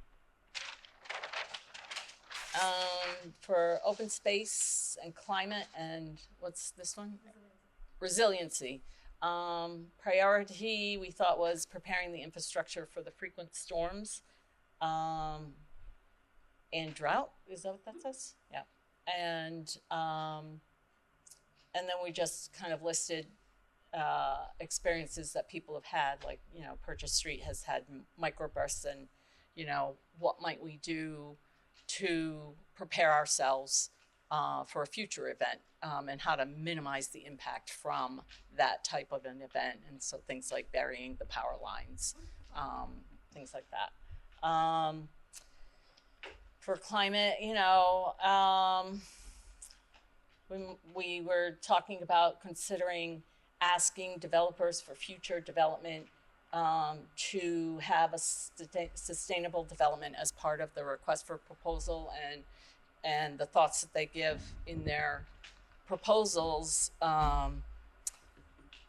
S5: For open space and climate and what's this one? Resiliency. Priority we thought was preparing the infrastructure for the frequent storms and drought. Is that what that says? Yeah. And then we just kind of listed experiences that people have had, like, Purchase Street has had microbursts, and, what might we do to prepare ourselves for a future event, and how to minimize the impact from that type of an event. And so things like burying the power lines, things like that. For climate, when we were talking about considering asking developers for future development to have a sustainable development as part of the request for proposal, and the thoughts that they give in their proposals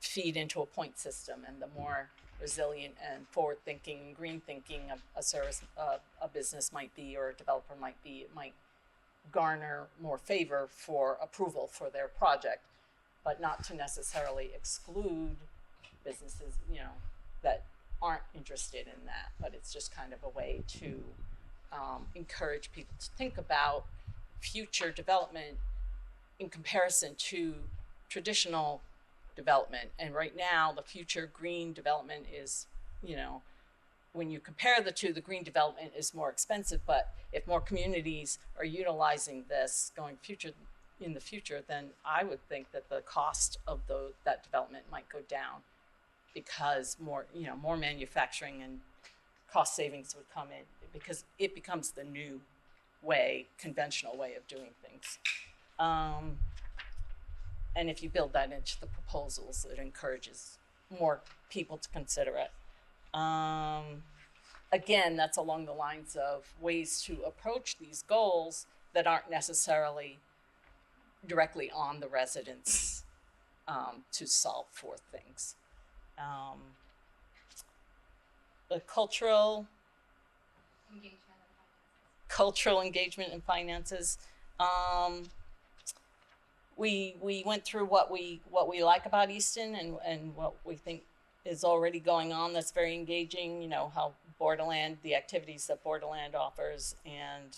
S5: feed into a point system. And the more resilient and forward-thinking, green thinking a service, a business might be, or a developer might be, it might garner more favor for approval for their project, but not to necessarily exclude businesses, that aren't interested in that. But it's just kind of a way to encourage people to think about future development in comparison to traditional development. And right now, the future green development is, when you compare the two, the green development is more expensive. But if more communities are utilizing this in the future, then I would think that the cost of that development might go down, because more manufacturing and cost savings would come in, because it becomes the new conventional way of doing things. And if you build that into the proposals, it encourages more people to consider it. Again, that's along the lines of ways to approach these goals that aren't necessarily directly on the residents to solve for things. The cultural engagement and finances. We went through what we like about Easton and what we think is already going on that's very engaging. How Borderland, the activities that Borderland offers, and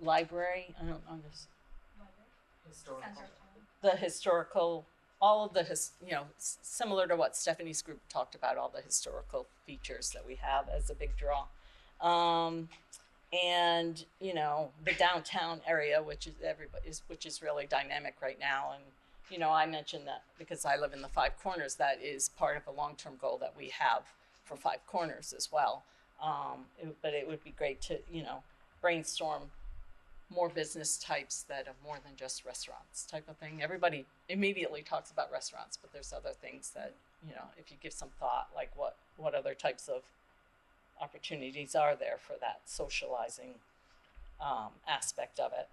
S5: library. Historical, all of the similar to what Stephanie's group talked about, all the historical features that we have as a big draw. And the downtown area, which is really dynamic right now. And I mentioned that because I live in the Five Corners, that is part of a long-term goal that we have for Five Corners as well. But it would be great to brainstorm more business types that are more than just restaurants type of thing. Everybody immediately talks about restaurants, but there's other things that if you give some thought, like what other types of opportunities are there for that socializing aspect of it.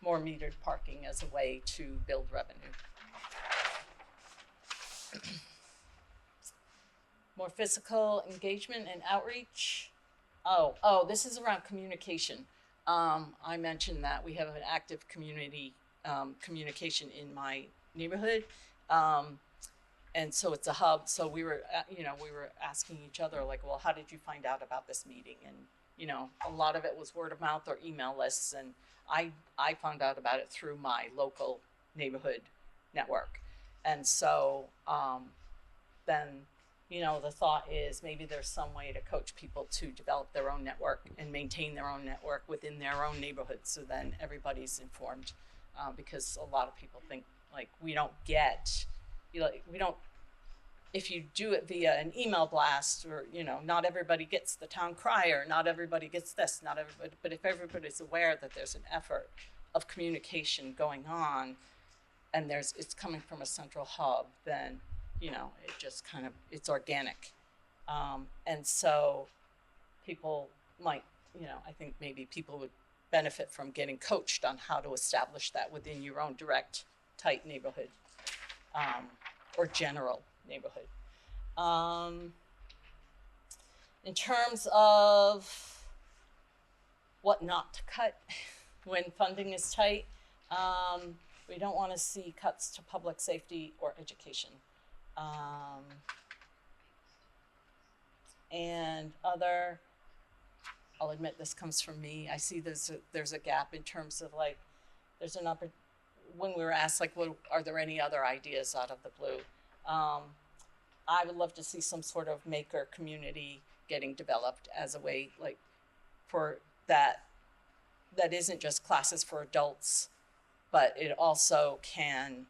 S5: More metered parking as a way to build revenue. More physical engagement and outreach. Oh, this is around communication. I mentioned that we have an active community communication in my neighborhood. And so it's a hub. So we were asking each other, like, well, how did you find out about this meeting? And, a lot of it was word of mouth or email lists. And I found out about it through my local neighborhood network. And so then you know, the thought is maybe there's some way to coach people to develop their own network and maintain their own network within their own neighborhood, so then everybody's informed. Because a lot of people think, like, we don't, if you do it via an email blast, or, you know, not everybody gets the town crier, not everybody gets this, not everybody, but if everybody's aware that there's an effort of communication going on, and it's coming from a central hub, then, you know, it just kind of, it's organic. And so people might, you know, I think maybe people would benefit from getting coached on how to establish that within your own direct, tight neighborhood, or general neighborhood. In terms of what not to cut when funding is tight, we don't want to see cuts to public safety or education. And other, I'll admit this comes from me, I see there's a gap in terms of, like, there's an when we were asked, like, well, are there any other ideas out of the blue? I would love to see some sort of maker community getting developed as a way, like, for that isn't just classes for adults, but it also can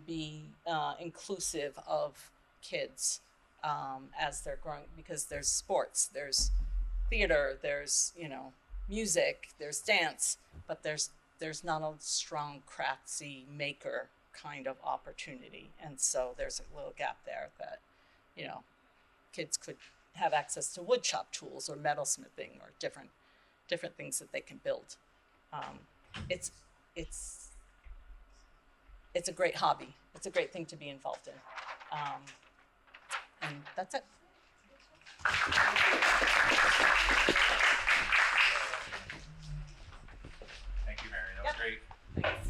S5: be inclusive of kids as they're growing, because there's sports, there's theater, there's, you know, music, there's dance, but there's not a strong craftsy maker kind of opportunity. And so there's a little gap there that, you know, kids could have access to wood shop tools or metalsmithing or different things that they can build. It's a great hobby. It's a great thing to be involved in. And that's it.
S1: Thank you, Mary. That was great.
S5: Thanks.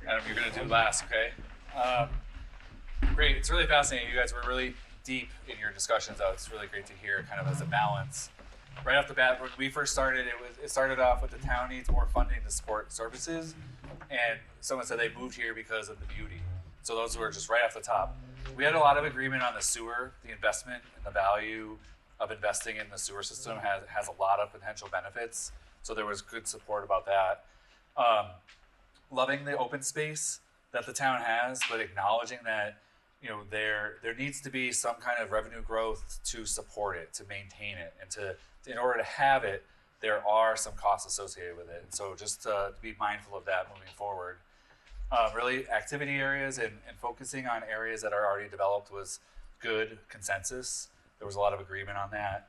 S1: Adam, you're going to do last, okay? Great. It's really fascinating. You guys were really deep in your discussions, though. It's really great to hear kind of as a balance. Right off the bat, when we first started, it started off with the town needs more funding to support services, and someone said they moved here because of the beauty. So those were just right off the top. We had a lot of agreement on the sewer, the investment and the value of investing in the sewer system has a lot of potential benefits. So there was good support about that. Loving the open space that the town has, but acknowledging that, you know, there needs to be some kind of revenue growth to support it, to maintain it, and in order to have it, there are some costs associated with it. And so just to be mindful of that moving forward. Really, activity areas and focusing on areas that are already developed was good consensus. There was a lot of agreement on that.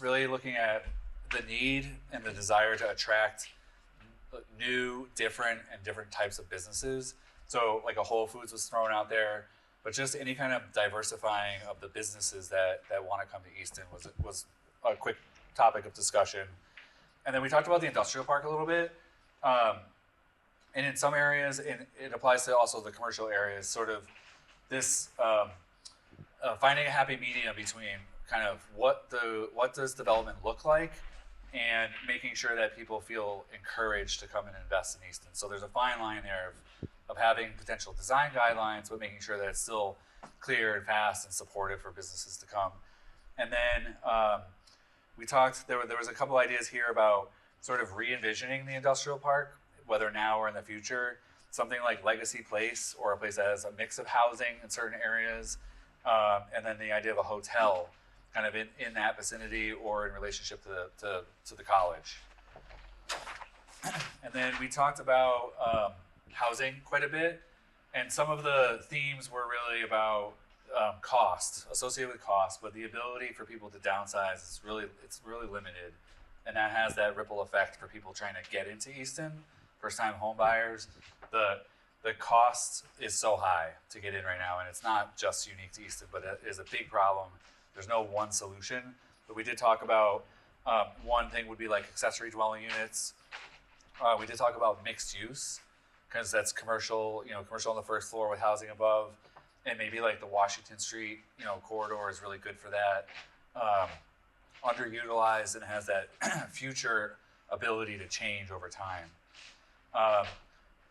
S1: Really looking at the need and the desire to attract new, different types of businesses. So like a Whole Foods was thrown out there, but just any kind of diversifying of the businesses that want to come to Easton was a quick topic of discussion. And then we talked about the industrial park a little bit. And in some areas, it applies to also the commercial areas, sort of this finding a happy medium between kind of what does development look like and making sure that people feel encouraged to come and invest in Easton. So there's a fine line there of having potential design guidelines, but making sure that it's still clear and fast and supportive for businesses to come. And then we talked, there was a couple ideas here about sort of re-envisioning the industrial park, whether now or in the future, something like Legacy Place, or a place that has a mix of housing in certain areas, and then the idea of a hotel kind of in that vicinity or in relationship to the college. And then we talked about housing quite a bit, and some of the themes were really about cost, associated with cost, but the ability for people to downsize is really limited, and that has that ripple effect for people trying to get into Easton. First-time home buyers, the cost is so high to get in right now, and it's not just unique to Easton, but it is a big problem. There's no one solution, but we did talk about one thing would be like accessory dwelling units. We did talk about mixed use, because that's commercial, commercial on the first floor with housing above, and maybe like the Washington Street, corridor is really good for that. Underutilized and has that future ability to change over time.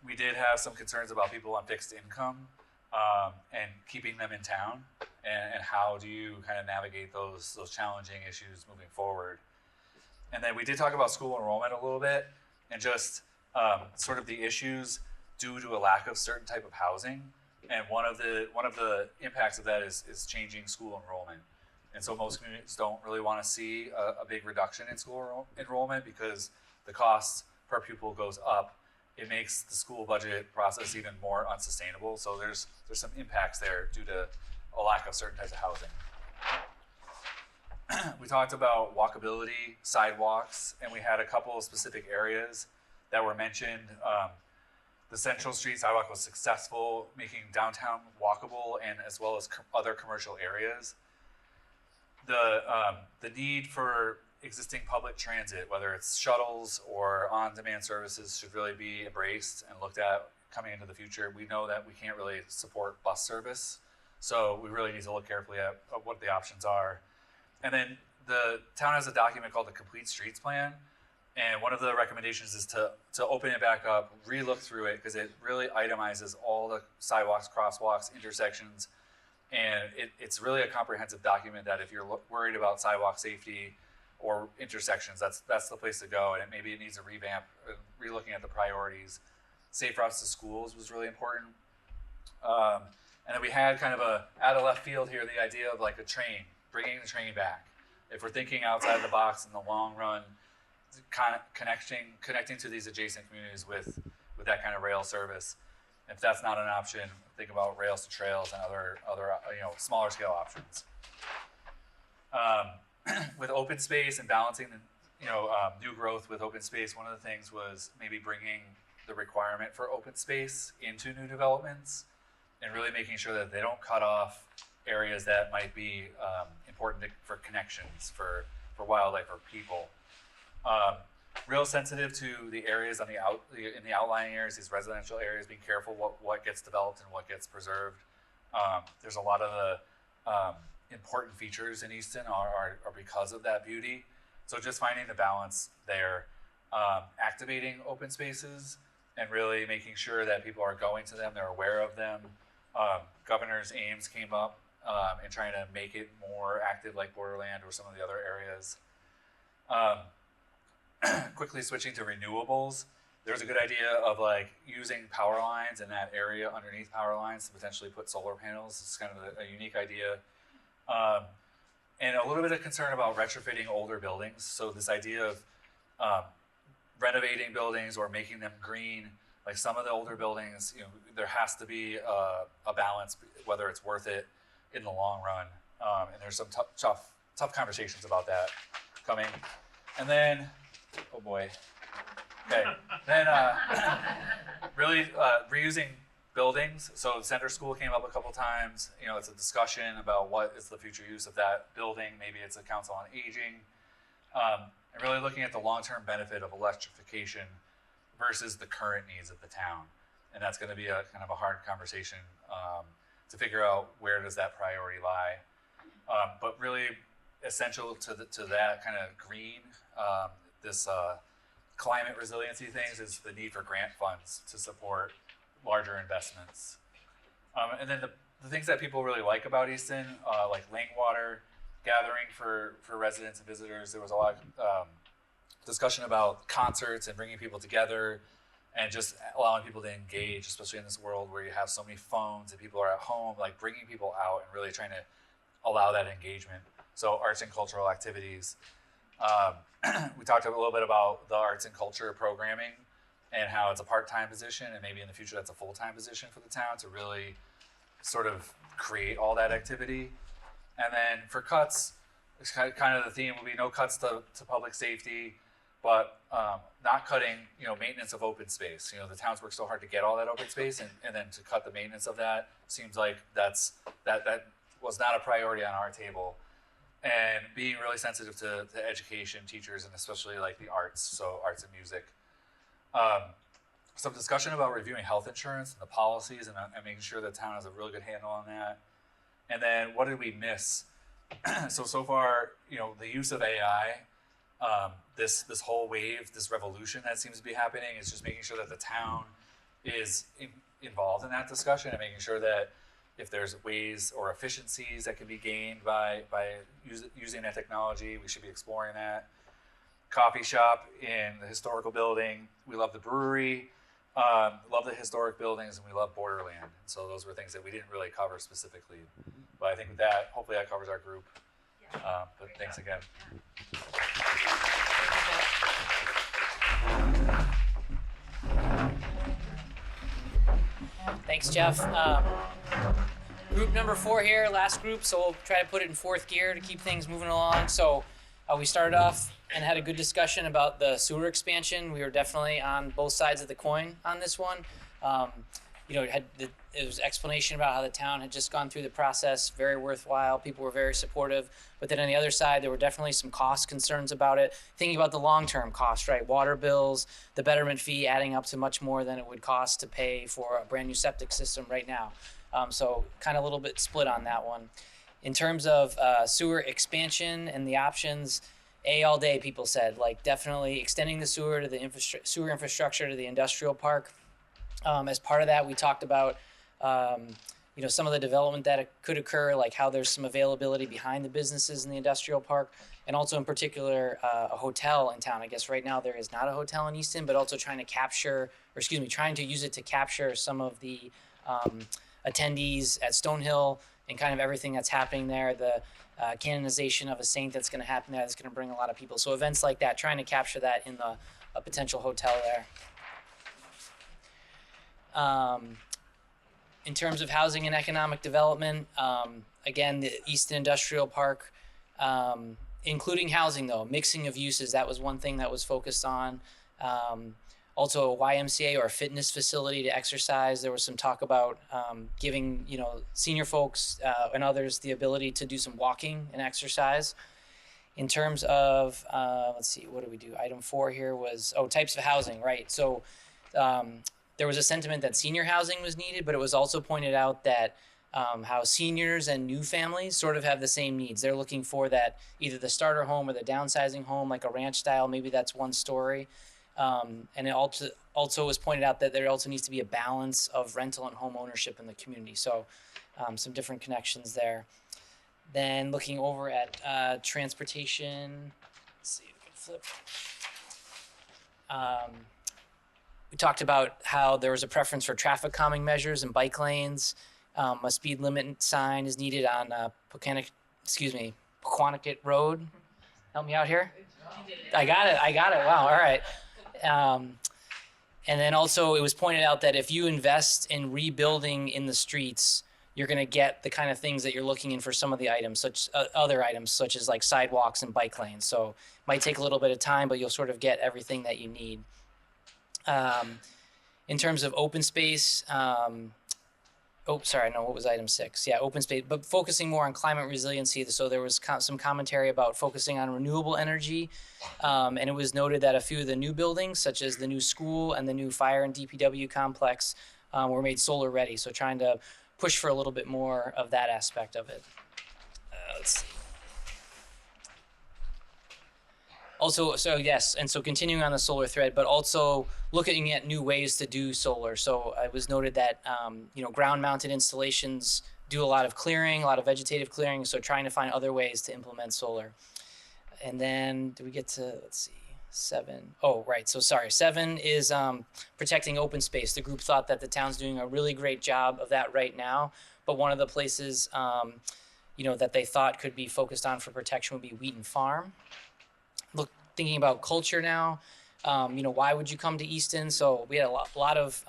S1: We did have some concerns about people on fixed income, and keeping them in town, and how do you kind of navigate those challenging issues moving forward. And then we did talk about school enrollment a little bit, and just sort of the issues due to a lack of certain type of housing. And one of the impacts of that is changing school enrollment. And so most communities don't really want to see a big reduction in school enrollment because the cost per pupil goes up. It makes the school budget process even more unsustainable. So there's some impacts there due to a lack of certain types of housing. We talked about walkability, sidewalks, and we had a couple of specific areas that were mentioned. The Central Street sidewalk was successful, making downtown walkable, and as well as other commercial areas. The need for existing public transit, whether it's shuttles or on-demand services, should really be embraced and looked at coming into the future. We know that we can't really support bus service, so we really need to look carefully at what the options are. And then the town has a document called the Complete Streets Plan, and one of the recommendations is to open it back up, re-look through it, because it really itemizes all the sidewalks, crosswalks, intersections, and it's really a comprehensive document that if you're worried about sidewalk safety or intersections, that's the place to go. And maybe it needs a revamp, re-looking at the priorities. Safe routes to schools was really important. And then we had kind of out of left field here, the idea of like a train, bringing the train back. If we're thinking outside of the box in the long run, connecting to these adjacent communities with that kind of rail service. If that's not an option, think about rails to trails and other smaller scale options. With open space and balancing new growth with open space, one of the things was maybe bringing the requirement for open space into new developments and really making sure that they don't cut off areas that might be important for connections for wildlife or people. Real sensitive to the areas in the outlying areas, these residential areas, being careful what gets developed and what gets preserved. There's a lot of the important features in Easton are because of that beauty. So just finding the balance there, activating open spaces and really making sure that people are going to them, they're aware of them. Governor's aims came up and trying to make it more active like Borderland or some of the other areas. Quickly switching to renewables, there's a good idea of like using power lines in that area underneath power lines to potentially put solar panels. It's kind of a unique idea. And a little bit of concern about retrofitting older buildings. So this idea of renovating buildings or making them green, like some of the older buildings, there has to be a balance, whether it's worth it in the long run. And there's some tough conversations about that coming. And then, oh boy. Okay. Then really reusing buildings. So the center school came up a couple times. It's a discussion about what is the future use of that building. Maybe it's a council on aging. And really looking at the long-term benefit of electrification versus the current needs of the town. And that's going to be a kind of a hard conversation to figure out where does that priority lie. But really essential to that kind of green, this climate resiliency things is the need for grant funds to support larger investments. And then the things that people really like about Easton, like lake water, gathering for residents and visitors. There was a lot of discussion about concerts and bringing people together and just allowing people to engage, especially in this world where you have so many phones and people are at home, like bringing people out and really trying to allow that engagement. So arts and cultural activities. We talked a little bit about the arts and culture programming and how it's a part-time position, and maybe in the future that's a full-time position for the town to really sort of create all that activity. And then for cuts, it's kind of the theme will be no cuts to public safety, but not cutting, maintenance of open space. The town's worked so hard to get all that open space, and then to cut the maintenance of that seems like that was not a priority on our table. And being really sensitive to education, teachers, and especially like the arts, so arts and music. Some discussion about reviewing health insurance and the policies and making sure the town has a really good handle on that. And then what did we miss? So far, the use of AI, this whole wave, this revolution that seems to be happening is just making sure that the town is involved in that discussion and making sure that if there's ways or efficiencies that could be gained by using that technology, we should be exploring that. Coffee shop in the historical building. We love the brewery, love the historic buildings, and we love Borderland. So those were things that we didn't really cover specifically. But I think with that, hopefully that covers our group. But thanks again.
S6: Thanks, Jeff. Group number 4 here, last group, so we'll try to put it in 4th gear to keep things moving along. So we started off and had a good discussion about the sewer expansion. We were definitely on both sides of the coin on this one. It was explanation about how the town had just gone through the process, very worthwhile. People were very supportive. But then on the other side, there were definitely some cost concerns about it. Thinking about the long-term cost, right? Water bills, the betterment fee adding up to much more than it would cost to pay for a brand new septic system right now. So kind of a little bit split on that one. In terms of sewer expansion and the options, all day people said, like definitely extending the sewer to the sewer infrastructure to the industrial park. As part of that, we talked about some of the development that could occur, like how there's some availability behind the businesses in the industrial park, and also in particular a hotel in town. I guess right now there is not a hotel in Easton, but also trying to use it to capture some of the attendees at Stonehill and kind of everything that's happening there. The canonization of a saint that's going to happen there that's going to bring a lot of people. So events like that, trying to capture that in a potential hotel there. In terms of housing and economic development, again, the Easton Industrial Park, including housing though, mixing of uses, that was one thing that was focused on. Also a YMCA or a fitness facility to exercise. There was some talk about giving senior folks and others the ability to do some walking and exercise. In terms of, let's see, what do we do? Item 4 here was, types of housing, right? So there was a sentiment that senior housing was needed, but it was also pointed out that how seniors and new families sort of have the same needs. They're looking for that, either the starter home or the downsizing home, like a ranch style, maybe that's one story. And it also was pointed out that there also needs to be a balance of rental and home ownership in the community. So some different connections there. Then looking over at transportation, let's see if we can flip. We talked about how there was a preference for traffic calming measures and bike lanes. A speed limit sign is needed on Pequannock Road. Help me out here. I got it. Wow. All right. And then also it was pointed out that if you invest in rebuilding in the streets, you're going to get the kind of things that you're looking in for some of the items, other items such as like sidewalks and bike lanes. So it might take a little bit of time, but you'll sort of get everything that you need. In terms of open space, what was item 6? Yeah, open space, but focusing more on climate resiliency. So there was some commentary about focusing on renewable energy. And it was noted that a few of the new buildings, such as the new school and the new fire and DPW complex, were made solar ready. So trying to push for a little bit more of that aspect of it. Let's see. Also, so continuing on the solar thread, but also looking at new ways to do solar. So it was noted that ground-mounted installations do a lot of clearing, a lot of vegetative clearing. So trying to find other ways to implement solar. And then do we get to 7? Oh, right. So sorry. 7 is protecting open space. The group thought that the town's doing a really great job of that right now, but one of the places that they thought could be focused on for protection would be Wheaton Farm. Thinking about culture now, why would you come to Easton? So we had a lot of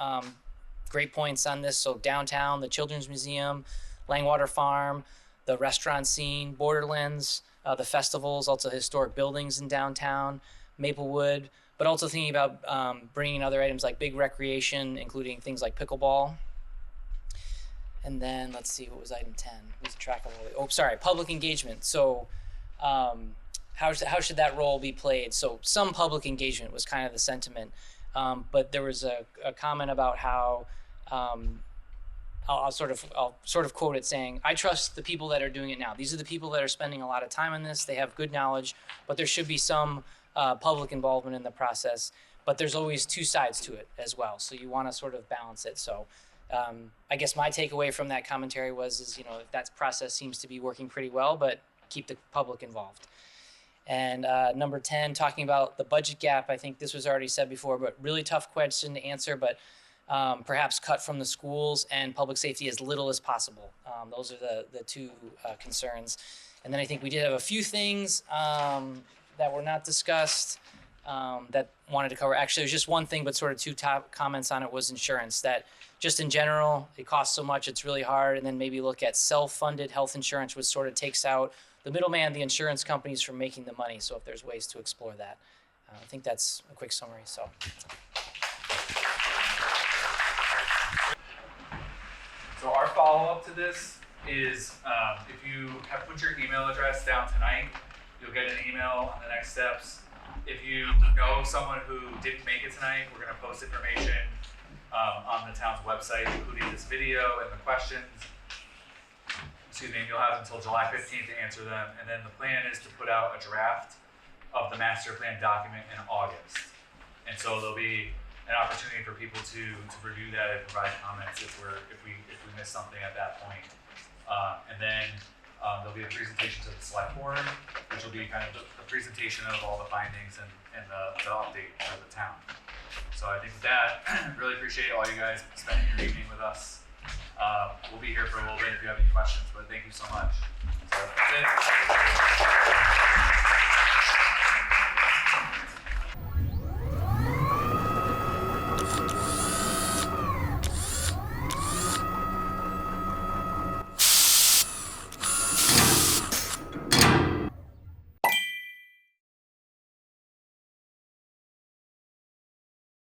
S6: great points on this. So downtown, the Children's Museum, Langwater Farm, the restaurant scene, Borderlands, the festivals, also historic buildings in downtown, Maplewood, but also thinking about bringing other items like big recreation, including things like pickleball. And then let's see, what was item 10? Lose track of all the, public engagement. So how should that role be played? So some public engagement was kind of the sentiment, but there was a comment about how I'll sort of quote it saying, "I trust the people that are doing it now. These are the people that are spending a lot of time on this. They have good knowledge, but there should be some public involvement in the process. But there's always two sides to it as well. So you want to sort of balance it. So I guess my takeaway from that commentary was, that process seems to be working pretty well, but keep the public involved. And number 10, talking about the budget gap, I think this was already said before, but really tough question to answer, but perhaps cut from the schools and public safety as little as possible. Those are the two concerns. And then I think we did have a few things that were not discussed that wanted to cover. Actually, it was just one thing, but sort of two top comments on it was insurance, that just in general, it costs so much, it's really hard. And then maybe look at self-funded health insurance, which sort of takes out the middleman, the insurance companies, from making the money. So if there's ways to explore that. I think that's a quick summary. So.
S1: So our follow-up to this is if you have put your email address down tonight, you'll get an email on the next steps. If you know someone who didn't make it tonight, we're going to post information on the town's website, including this video and the questions. Excuse me, and you'll have until July 15th to answer them. And then the plan is to put out a draft of the master plan document in August. And so there'll be an opportunity for people to review that and provide comments if we miss something at that point. And then there'll be a presentation to the select board, which will be kind of the presentation of all the findings and the update for the town. So I think with that, really appreciate all you guys spending your evening with us. We'll be here for a little bit if you have any questions, but thank you so much. So that's it.